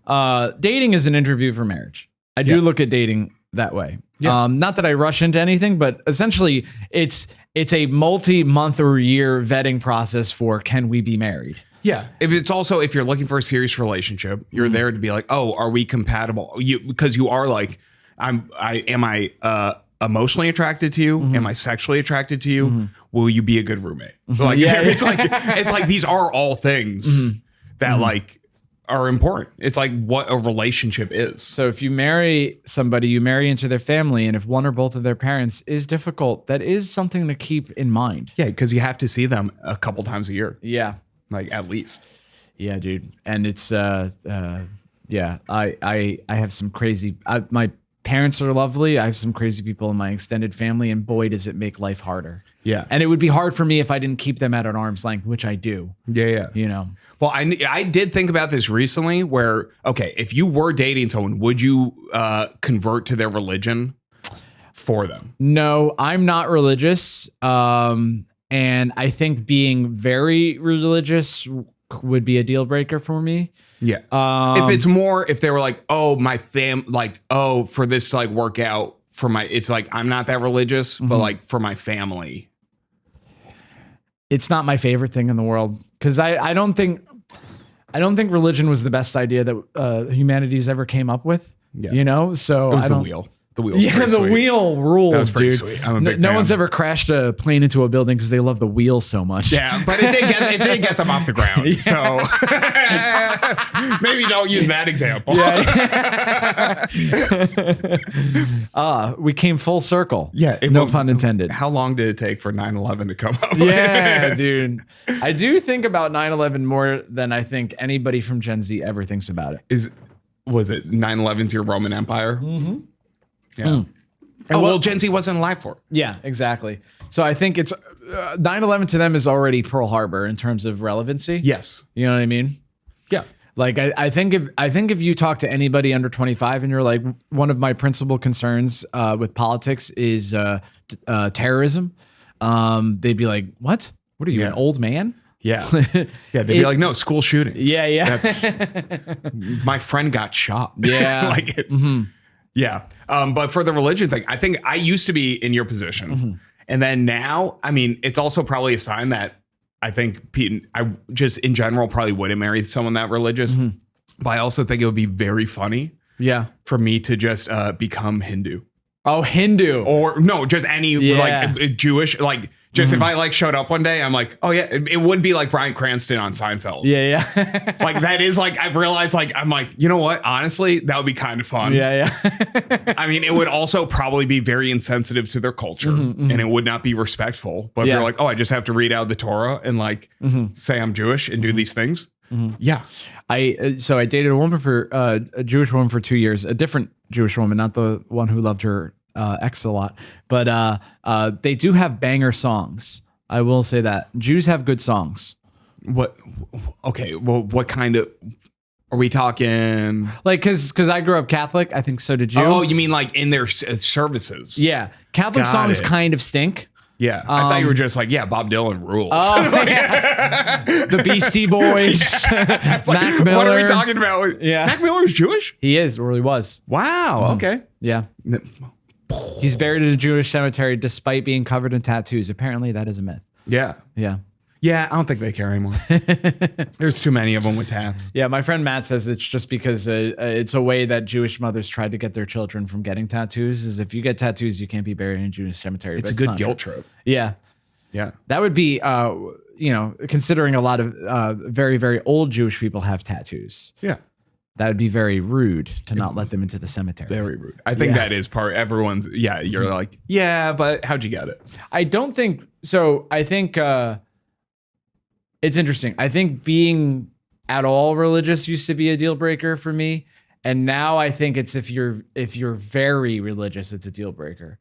dating is an interview for marriage. I do look at dating that way. Yeah. Not that I rush into anything, but essentially, it's a multi-month or year vetting process for can we be married. Yeah. If you're looking for a serious relationship, you're there to be like, oh, are we compatible? Because you are like, am I emotionally attracted to you? Am I sexually attracted to you? Will you be a good roommate? Like, it's like these are all things that like are important. It's like what a relationship is. So if you marry somebody, you marry into their family, and if one or both of their parents is difficult, that is something to keep in mind. Yeah, because you have to see them a couple times a year. Yeah. Like at least. Yeah, dude. And it's I have some crazy my parents are lovely. I have some crazy people in my extended family, and boy does it make life harder. Yeah. And it would be hard for me if I didn't keep them at an arm's length, which I do. Yeah. You know. Well, I did think about this recently where, okay, if you were dating someone, would you convert to their religion for them? No, I'm not religious. And I think being very religious would be a deal breaker for me. Yeah. If they were like, oh, my for this to like work out for it's like, I'm not that religious, but like for my family. It's not my favorite thing in the world because I don't think religion was the best idea that humanity's ever came up with. Yeah. You know, so it was the wheel. The wheel. Yeah, the wheel rules, that was pretty dude. Sweet. I'm a big no fan. one's ever crashed a plane into a building because they love the wheel so much. Yeah, but it did get them off the ground. Yeah. So maybe don't use that example. Yeah. We came full circle. Yeah. No pun intended. How long did it take for 9/11 to come up? Yeah, dude. I do think about 9/11 more than I think anybody from Gen Z ever thinks about it. Was it 9/11's your Roman Empire? Mm-hmm. Yeah. Mm. Oh, well, Gen Z wasn't alive for it. Yeah, exactly. So I think it's 9/11 to them is already Pearl Harbor in terms of relevancy. Yes. You know what I mean? Yeah. Like I think if you talk to anybody under 25 and you're like, one of my principal concerns with politics is terrorism, they'd be like, what are you, an old man? Yeah. Yeah. They'd be like, no, school shootings. Yeah. My friend got shot. Yeah. Like it's, yeah. But for the religion thing, I think I used to be in your position. And then now, I mean, it's also probably a sign that I think Pete, I just in general probably wouldn't marry someone that religious. But I also think it would be very funny for me to just become Hindu. Oh, Hindu. Or no, just any like Jewish, like just if I like showed up one day, I'm like, oh yeah, it would be like Bryan Cranston on Seinfeld. Yeah. Like that is like, I've realized like, I'm like, you know what? Honestly, that would be kind of fun. Yeah. I mean, it would also probably be very insensitive to their culture and it would not be respectful. But if you're like, oh, I just have to read out the Torah and like say I'm Jewish and do these things. Yeah. So I dated a Jewish woman for 2 years, a different Jewish woman, not the one who loved her ex a lot, but they do have banger songs. I will say that Jews have good songs. What? Okay. Well, what kind of? Are we talking? Like, because I grew up Catholic. I think so did you. Oh, you mean like in their services? Yeah, Catholic songs kind of stink. Yeah, I thought you were just like, yeah, Bob Dylan rules. Oh, yeah. The Beastie Boys, Mac Miller. What are we talking about? Yeah, Mac Miller's Jewish. He is, or he was. Wow. Okay. Yeah. He's buried in a Jewish cemetery despite being covered in tattoos. Apparently, that is a myth. Yeah. Yeah. Yeah, I don't think they care anymore. There's too many of them with tats. Yeah, my friend Matt says it's just because it's a way that Jewish mothers tried to get their children from getting tattoos. Is if you get tattoos, you can't be buried in a Jewish cemetery. It's a good guilt trip. Yeah. Yeah. That would be, considering a lot of very, very old Jewish people have tattoos. Yeah. That would be very rude to not let them into the cemetery. Very rude. I think that is part. Everyone's. Yeah. You're like, yeah, but how'd you get it? I don't think so. I think it's interesting. I think being at all religious used to be a deal breaker for me, and now I think it's if you're very religious, it's a deal breaker.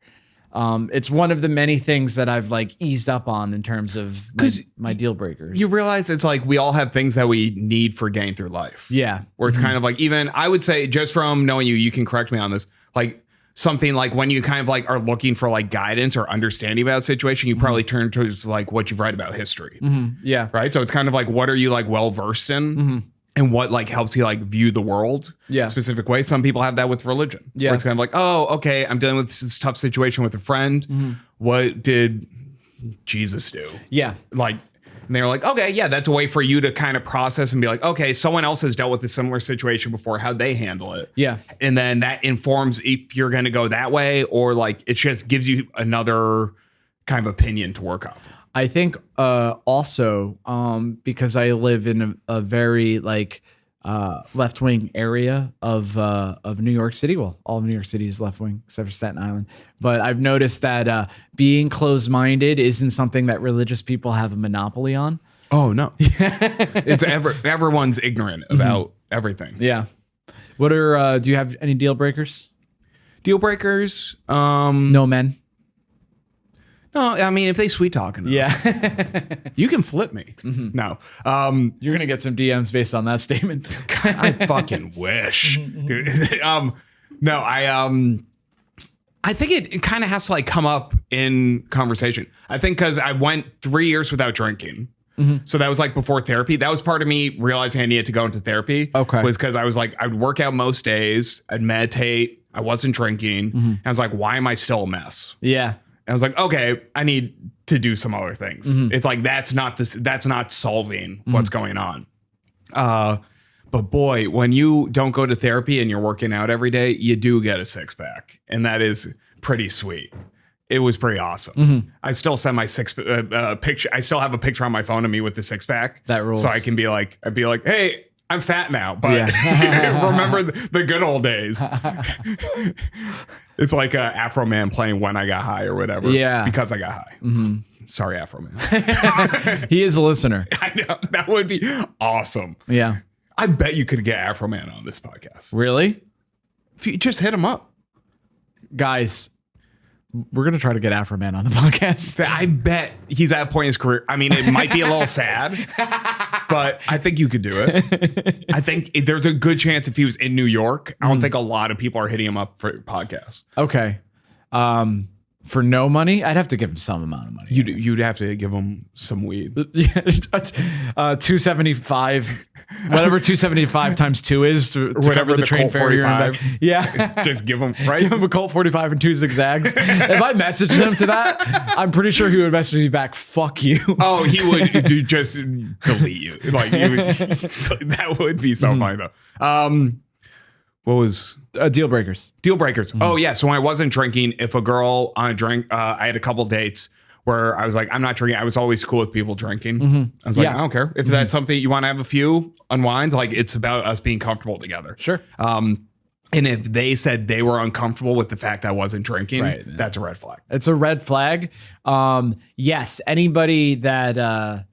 It's one of the many things that I've like eased up on in terms of my deal breakers. You realize it's like we all have things that we need for getting through life. Yeah. Where it's kind of like, even I would say, just from knowing you can correct me on this, like something like when you kind of like are looking for like guidance or understanding about a situation, you probably turn towards like what you've read about history. Yeah. Right. So it's kind of like, what are you like well versed in? And what like helps you like view the world a specific way. Some people have that with religion. Yeah. Where it's kind of like, oh, okay, I'm dealing with this tough situation with a friend. What did Jesus do? Yeah. Like, and they're like, okay, yeah, that's a way for you to kind of process and be like, okay, someone else has dealt with a similar situation before. How'd they handle it? Yeah. And then that informs if you're going to go that way, or like it just gives you another kind of opinion to work off of. I think also because I live in a very like left wing area of New York City. Well, all of New York City is left wing except for Staten Island. But I've noticed that being closed minded isn't something that religious people have a monopoly on. Oh no, it's everyone's ignorant about everything. Yeah. What are do you have any deal breakers? Deal breakers? No men. No, I mean, if they sweet talk enough, you can flip me. No, you're gonna get some DMs based on that statement. I fucking wish. No, I think it kind of has to like come up in conversation. I think because I went 3 years without drinking. So that was like before therapy. That was part of me realizing I needed to go into therapy. Okay, was because I was like, I'd work out most days, I'd meditate, I wasn't drinking, and I was like, why am I still a mess? Yeah. I was like, okay, I need to do some other things. It's like, that's not solving what's going on. But boy, when you don't go to therapy and you're working out every day, you do get a six pack. And that is pretty sweet. It was pretty awesome. I still send my picture. I still have a picture on my phone of me with the six pack. That rules. So I can be like, hey, I'm fat now, but remember the good old days. It's like Afro Man playing When I Got High or whatever. Yeah. Because I got high. Sorry, Afro Man. He is a listener. I know. That would be awesome. Yeah. I bet you could get Afro Man on this podcast. Really? If you just hit him up. Guys, We're gonna try to get Afro Man on the podcast. I bet he's at a point in his career. I mean, it might be a little sad, but I think you could do it. I think there's a good chance if he was in New York, I don't think a lot of people are hitting him up for podcasts. Okay. For no money, I'd have to give him some amount of money. You'd have to give him some weed. 275, whatever 275 times 2 is to cover the train Colt fare here and 45. back. Yeah. Just give him, right? Give him a Colt 45 and 2 zigzags. If I messaged him to that, I'm pretty sure he would message me back, fuck you. Oh, he would just delete you. Like, that would be so funny, though. What was... Deal breakers. Deal breakers. Oh, yeah. So when I wasn't drinking, if a girl on a drink, I had a couple dates where I was like, I'm not drinking. I was always cool with people drinking. I was like, I don't care. If that's something you want to have a few, unwind, like it's about us being comfortable together. Sure. And if they said they were uncomfortable with the fact I wasn't drinking, that's a red flag. It's a red flag. Yes. Anybody that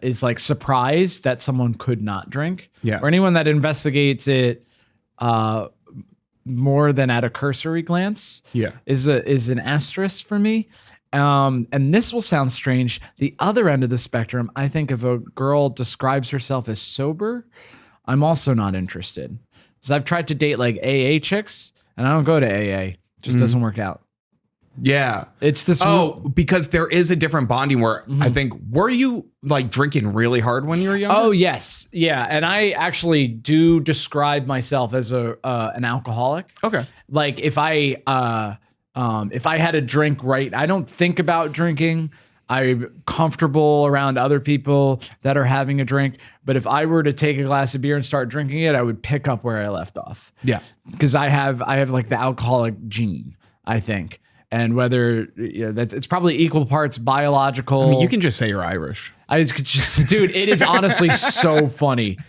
is like surprised that someone could not drink, or anyone that investigates it more than at a cursory glance, is an asterisk for me. And this will sound strange. The other end of the spectrum, I think if a girl describes herself as sober, I'm also not interested. Because I've tried to date like AA chicks, and I don't go to AA. It just doesn't work out. Yeah. It's this. Because there is a different bonding where I think, were you like drinking really hard when you were younger? Oh, yes. Yeah. And I actually do describe myself as an alcoholic. Okay. Like if I had a drink I don't think about drinking. I'm comfortable around other people that are having a drink. But if I were to take a glass of beer and start drinking it, I would pick up where I left off. Yeah. Because I have like the alcoholic gene, I think. And whether it's probably equal parts biological. I mean, you can just say you're Irish. Dude, it is honestly so funny.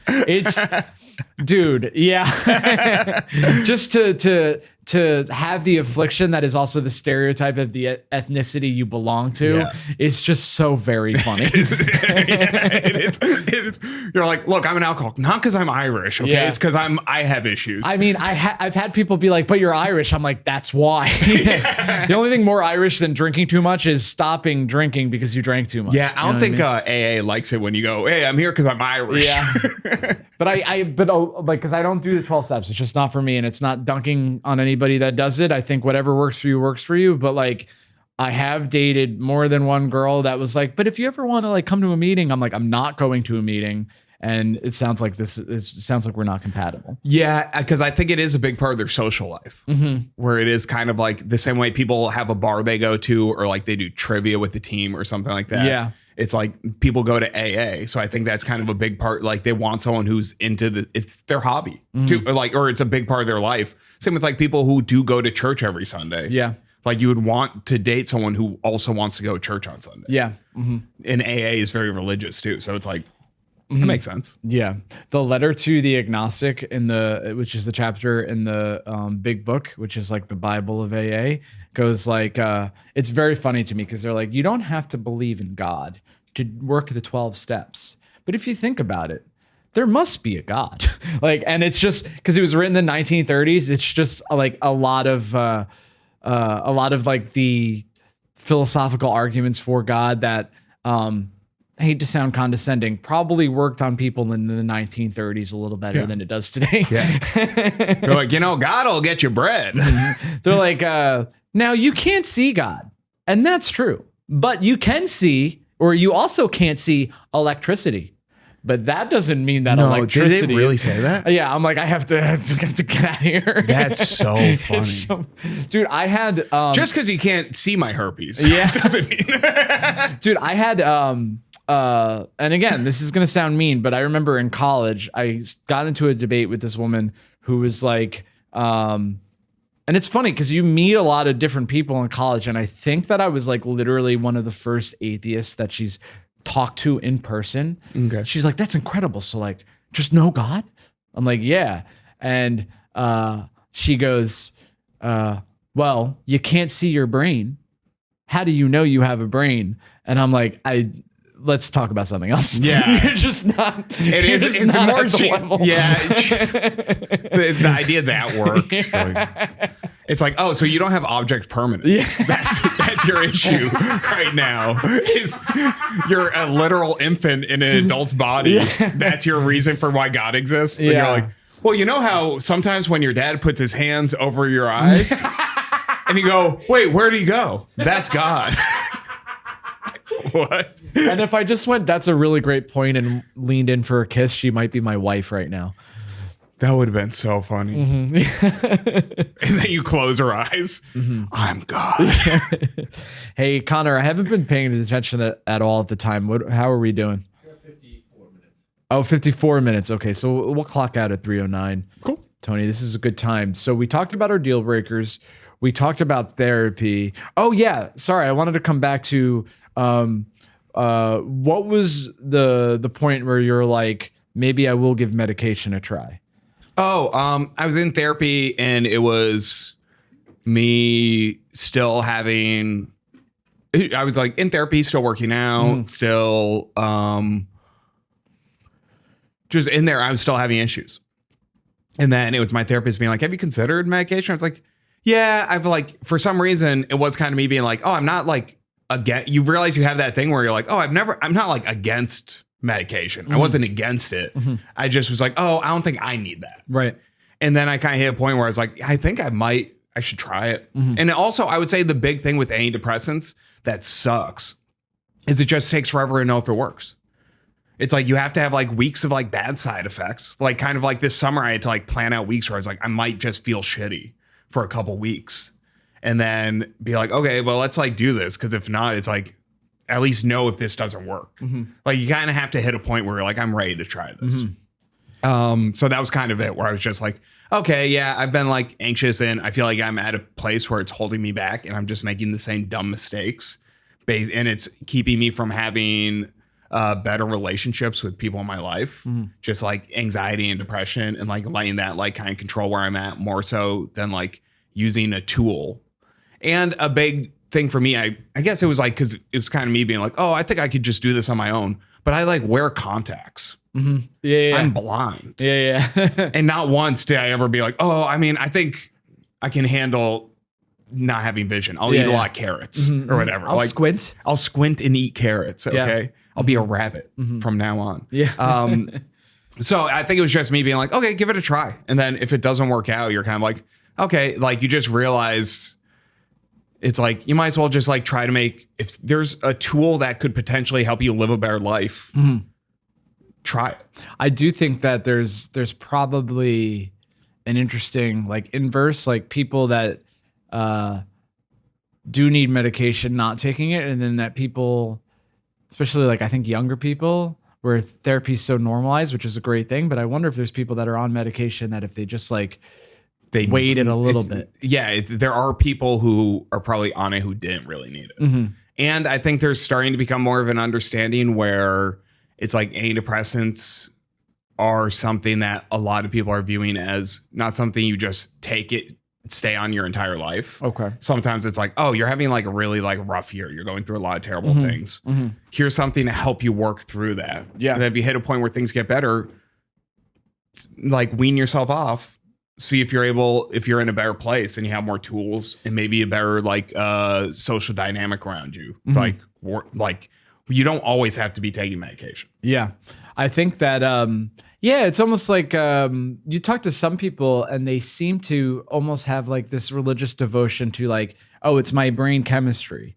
Dude, yeah. Just to have the affliction that is also the stereotype of the ethnicity you belong to is just so very funny. It is. You're like, look, I'm an alcoholic, not because I'm Irish. Okay, it's because I have issues. I mean, I've had people be like, but you're Irish. I'm like, that's why. The only thing more Irish than drinking too much is stopping drinking because you drank too much. Yeah, I don't think AA likes it when you go, hey, I'm here because I'm Irish. Yeah. But because I don't do the 12 steps. It's just not for me, and it's not dunking on anybody that does it. I think whatever works for you. But like, I have dated more than one girl that was like, but if you ever want to like come to a meeting, I'm like, I'm not going to a meeting. And it sounds like we're not compatible. Yeah, because I think it is a big part of their social life, where it is kind of like the same way people have a bar they go to, or like they do trivia with the team or something like that. Yeah. It's like people go to AA. So I think that's kind of a big part. Like they want someone who's into it's their hobby too, or it's a big part of their life. Same with like people who do go to church every Sunday. Yeah. Like you would want to date someone who also wants to go to church on Sunday. Yeah. And AA is very religious too. So it's like, it makes sense. Yeah. The letter to the agnostic which is the chapter in the big book, which is like the Bible of AA, goes like, it's very funny to me because they're like, you don't have to believe in God to work the 12 steps. But if you think about it, there must be a God. Like, and it's just because it was written in the 1930s. It's just like a lot of like the philosophical arguments for God that, I hate to sound condescending, probably worked on people in the 1930s a little better than it does today. Yeah. They're like, God will get you bread. They're like, now you can't see God. And that's true. But you can see, or you also can't see electricity. But that doesn't mean that electricity. Did they really say that? Yeah, I'm like, I have to get out of here. That's so funny. Dude, I had... just because you can't see my herpes. Yeah. Doesn't mean... Dude, I had... and again, this is going to sound mean, but I remember in college, I got into a debate with this woman who was like... and it's funny because you meet a lot of different people in college, and I think that I was like literally one of the first atheists that she's talked to in person. Okay. She's like, that's incredible. So like, just know God? I'm like, yeah. And she goes, well, you can't see your brain. How do you know you have a brain? And I'm like, let's talk about something else. Yeah. You're just not. It's more level. Yeah. The idea that works. It's like, oh, so you don't have object permanence. Yeah. That's your issue right now. Is you're a literal infant in an adult's body. Yeah. That's your reason for why God exists. And you're like, well, you know how sometimes when your dad puts his hands over your eyes and you go, wait, where'd he go? That's God. What? And if I just went, that's a really great point, and leaned in for a kiss, she might be my wife right now. That would have been so funny. Mm-hmm. And then you close her eyes. Mm-hmm. I'm God. Hey, Connor, I haven't been paying attention at all at the time. How are we doing? 54 minutes. Oh, 54 minutes. Okay, so we'll clock out at 3:09. Cool. Tony, this is a good time. So we talked about our deal breakers. We talked about therapy. Oh, yeah. Sorry, I wanted to come back to what was the point where you're like, maybe I will give medication a try? Oh, I was in therapy, and it was me still having. I was like in therapy, still working out, still just in there. I was still having issues, and then it was my therapist being like, "Have you considered medication?" I was like, "Yeah." I've like for some reason it was kind of me being like, "Oh, I'm not like against." You realize you have that thing where you're like, "Oh, I'm not like against medication. I wasn't against it. I just was like, oh, I don't think I need that." Right. And then I kind of hit a point where I was like, I think I should try it. And also I would say the big thing with antidepressants that sucks is it just takes forever to know if it works. It's like you have to have like weeks of like bad side effects. Like kind of like this summer I had to like plan out weeks where I was like, I might just feel shitty for a couple weeks and then be like, okay, well, let's like do this. Cause if not, it's like, at least know if this doesn't work. Like you kind of have to hit a point where you're like, I'm ready to try this. So that was kind of it where I was just like, okay, yeah, I've been like anxious and I feel like I'm at a place where it's holding me back and I'm just making the same dumb mistakes. And it's keeping me from having better relationships with people in my life. Just like anxiety and depression and like letting that like kind of control where I'm at more so than like using a tool. And a big thing for me, I guess it was like, cause it was kind of me being like, oh, I think I could just do this on my own, but I like wear contacts. Yeah. I'm blind. Yeah. And not once did I ever be like, oh, I mean, I think I can handle not having vision. I'll eat a lot of carrots or whatever. I'll squint. I'll squint and eat carrots. Okay. Yeah. I'll be a rabbit from now on. Yeah. So I think it was just me being like, okay, give it a try. And then if it doesn't work out, you're kind of like, okay, like you just realize it's like, you might as well just like try to make, if there's a tool that could potentially help you live a better life, try it. I do think that there's probably an interesting like inverse, like people that do need medication not taking it, and then that people, especially like I think younger people, where therapy is so normalized, which is a great thing. But I wonder if there's people that are on medication that if they just like they waited a little bit. Yeah, there are people who are probably on it who didn't really need it. And I think there's starting to become more of an understanding where it's like antidepressants are something that a lot of people are viewing as not something you just take it, stay on your entire life. Okay. Sometimes it's like, oh, you're having like a really like rough year. You're going through a lot of terrible things. Here's something to help you work through that. Yeah. And then if you hit a point where things get better, like wean yourself off. See if you're in a better place and you have more tools and maybe a better like social dynamic around you. Like you don't always have to be taking medication. Yeah. I think that, it's almost like you talk to some people and they seem to almost have like this religious devotion to like, oh, it's my brain chemistry.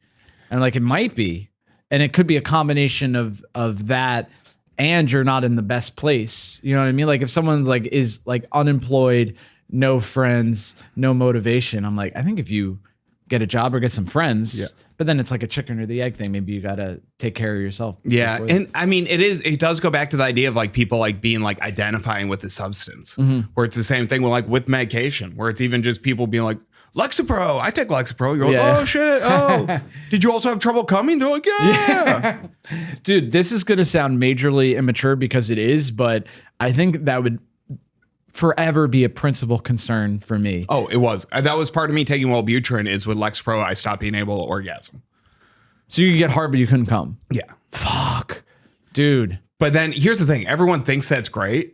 And like, it might be, and it could be a combination of that and you're not in the best place. You know what I mean? Like if someone like is like unemployed, no friends, no motivation, I'm like, I think if you get a job or get some friends, but then it's like a chicken or the egg thing. Maybe you got to take care of yourself. Yeah. And I mean, it does go back to the idea of like people like being like identifying with the substance where it's the same thing with medication, where it's even just people being like, Lexapro, I take Lexapro. You're like, oh shit. Oh, did you also have trouble coming? They're like, yeah. Dude, this is going to sound majorly immature because it is, but I think that would forever be a principal concern for me. Oh, it was. That was part of me taking Wellbutrin is with Lexapro, I stopped being able to orgasm. So you could get hard, but you couldn't come. Yeah. Fuck. Dude. But then here's the thing. Everyone thinks that's great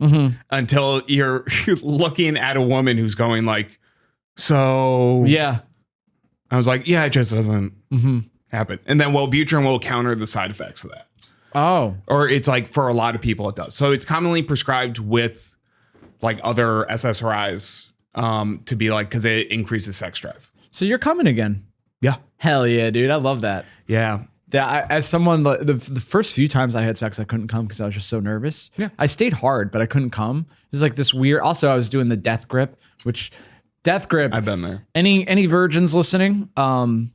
until you're looking at a woman who's going like, So Yeah. I was like, yeah, it just doesn't happen. And then Wellbutrin will counter the side effects of that. Oh. Or it's like for a lot of people it does. So it's commonly prescribed with like other SSRIs to be like, because it increases sex drive. So you're coming again. Yeah. Hell yeah, dude. I love that. Yeah. As someone, the first few times I had sex, I couldn't come because I was just so nervous. Yeah. I stayed hard, but I couldn't come. It was like this weird. Also, I was doing the death grip, which death grip. I've been there. Any virgins listening? When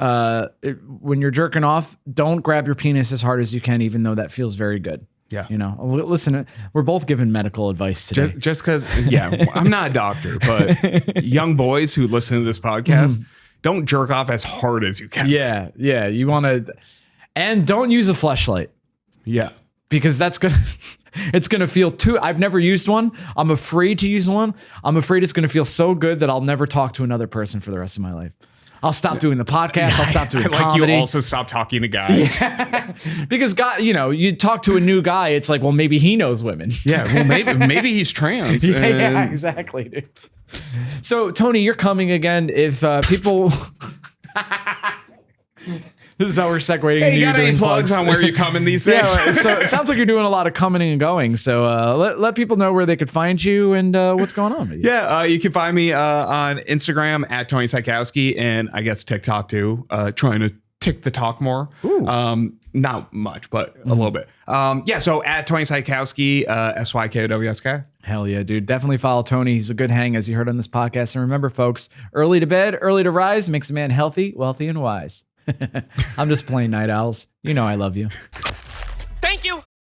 you're jerking off, don't grab your penis as hard as you can, even though that feels very good. Yeah. You know, listen, we're both giving medical advice today. Just because, yeah, I'm not a doctor, but young boys who listen to this podcast, don't jerk off as hard as you can. Yeah. Yeah. You want to, and don't use a fleshlight Yeah. because that's going to, it's going to feel too, I've never used one. I'm afraid to use one. I'm afraid it's going to feel so good that I'll never talk to another person for the rest of my life. I'll stop doing the podcast. I'll stop doing comedy. You also stop talking to guys. Because God, you know, you talk to a new guy, it's like, well, maybe he knows women. Yeah, well, maybe he's trans. Yeah, exactly, dude. So, Tony, you're coming again. If people, this is how we're segueing. Hey, you got any plugs on where you're coming these days? Yeah, so it sounds like you're doing a lot of coming and going. So let people know where they could find you and what's going on with you. Yeah, you can find me on Instagram at Tony Sykowski, and I guess TikTok too. Trying to tick the talk more. Not much, but a little bit. Yeah, so at Tony Sykowski, SYKOWSK. Hell yeah, dude. Definitely follow Tony. He's a good hang, as you heard on this podcast. And remember, folks, early to bed, early to rise makes a man healthy, wealthy, and wise. I'm just playing night owls. You know I love you.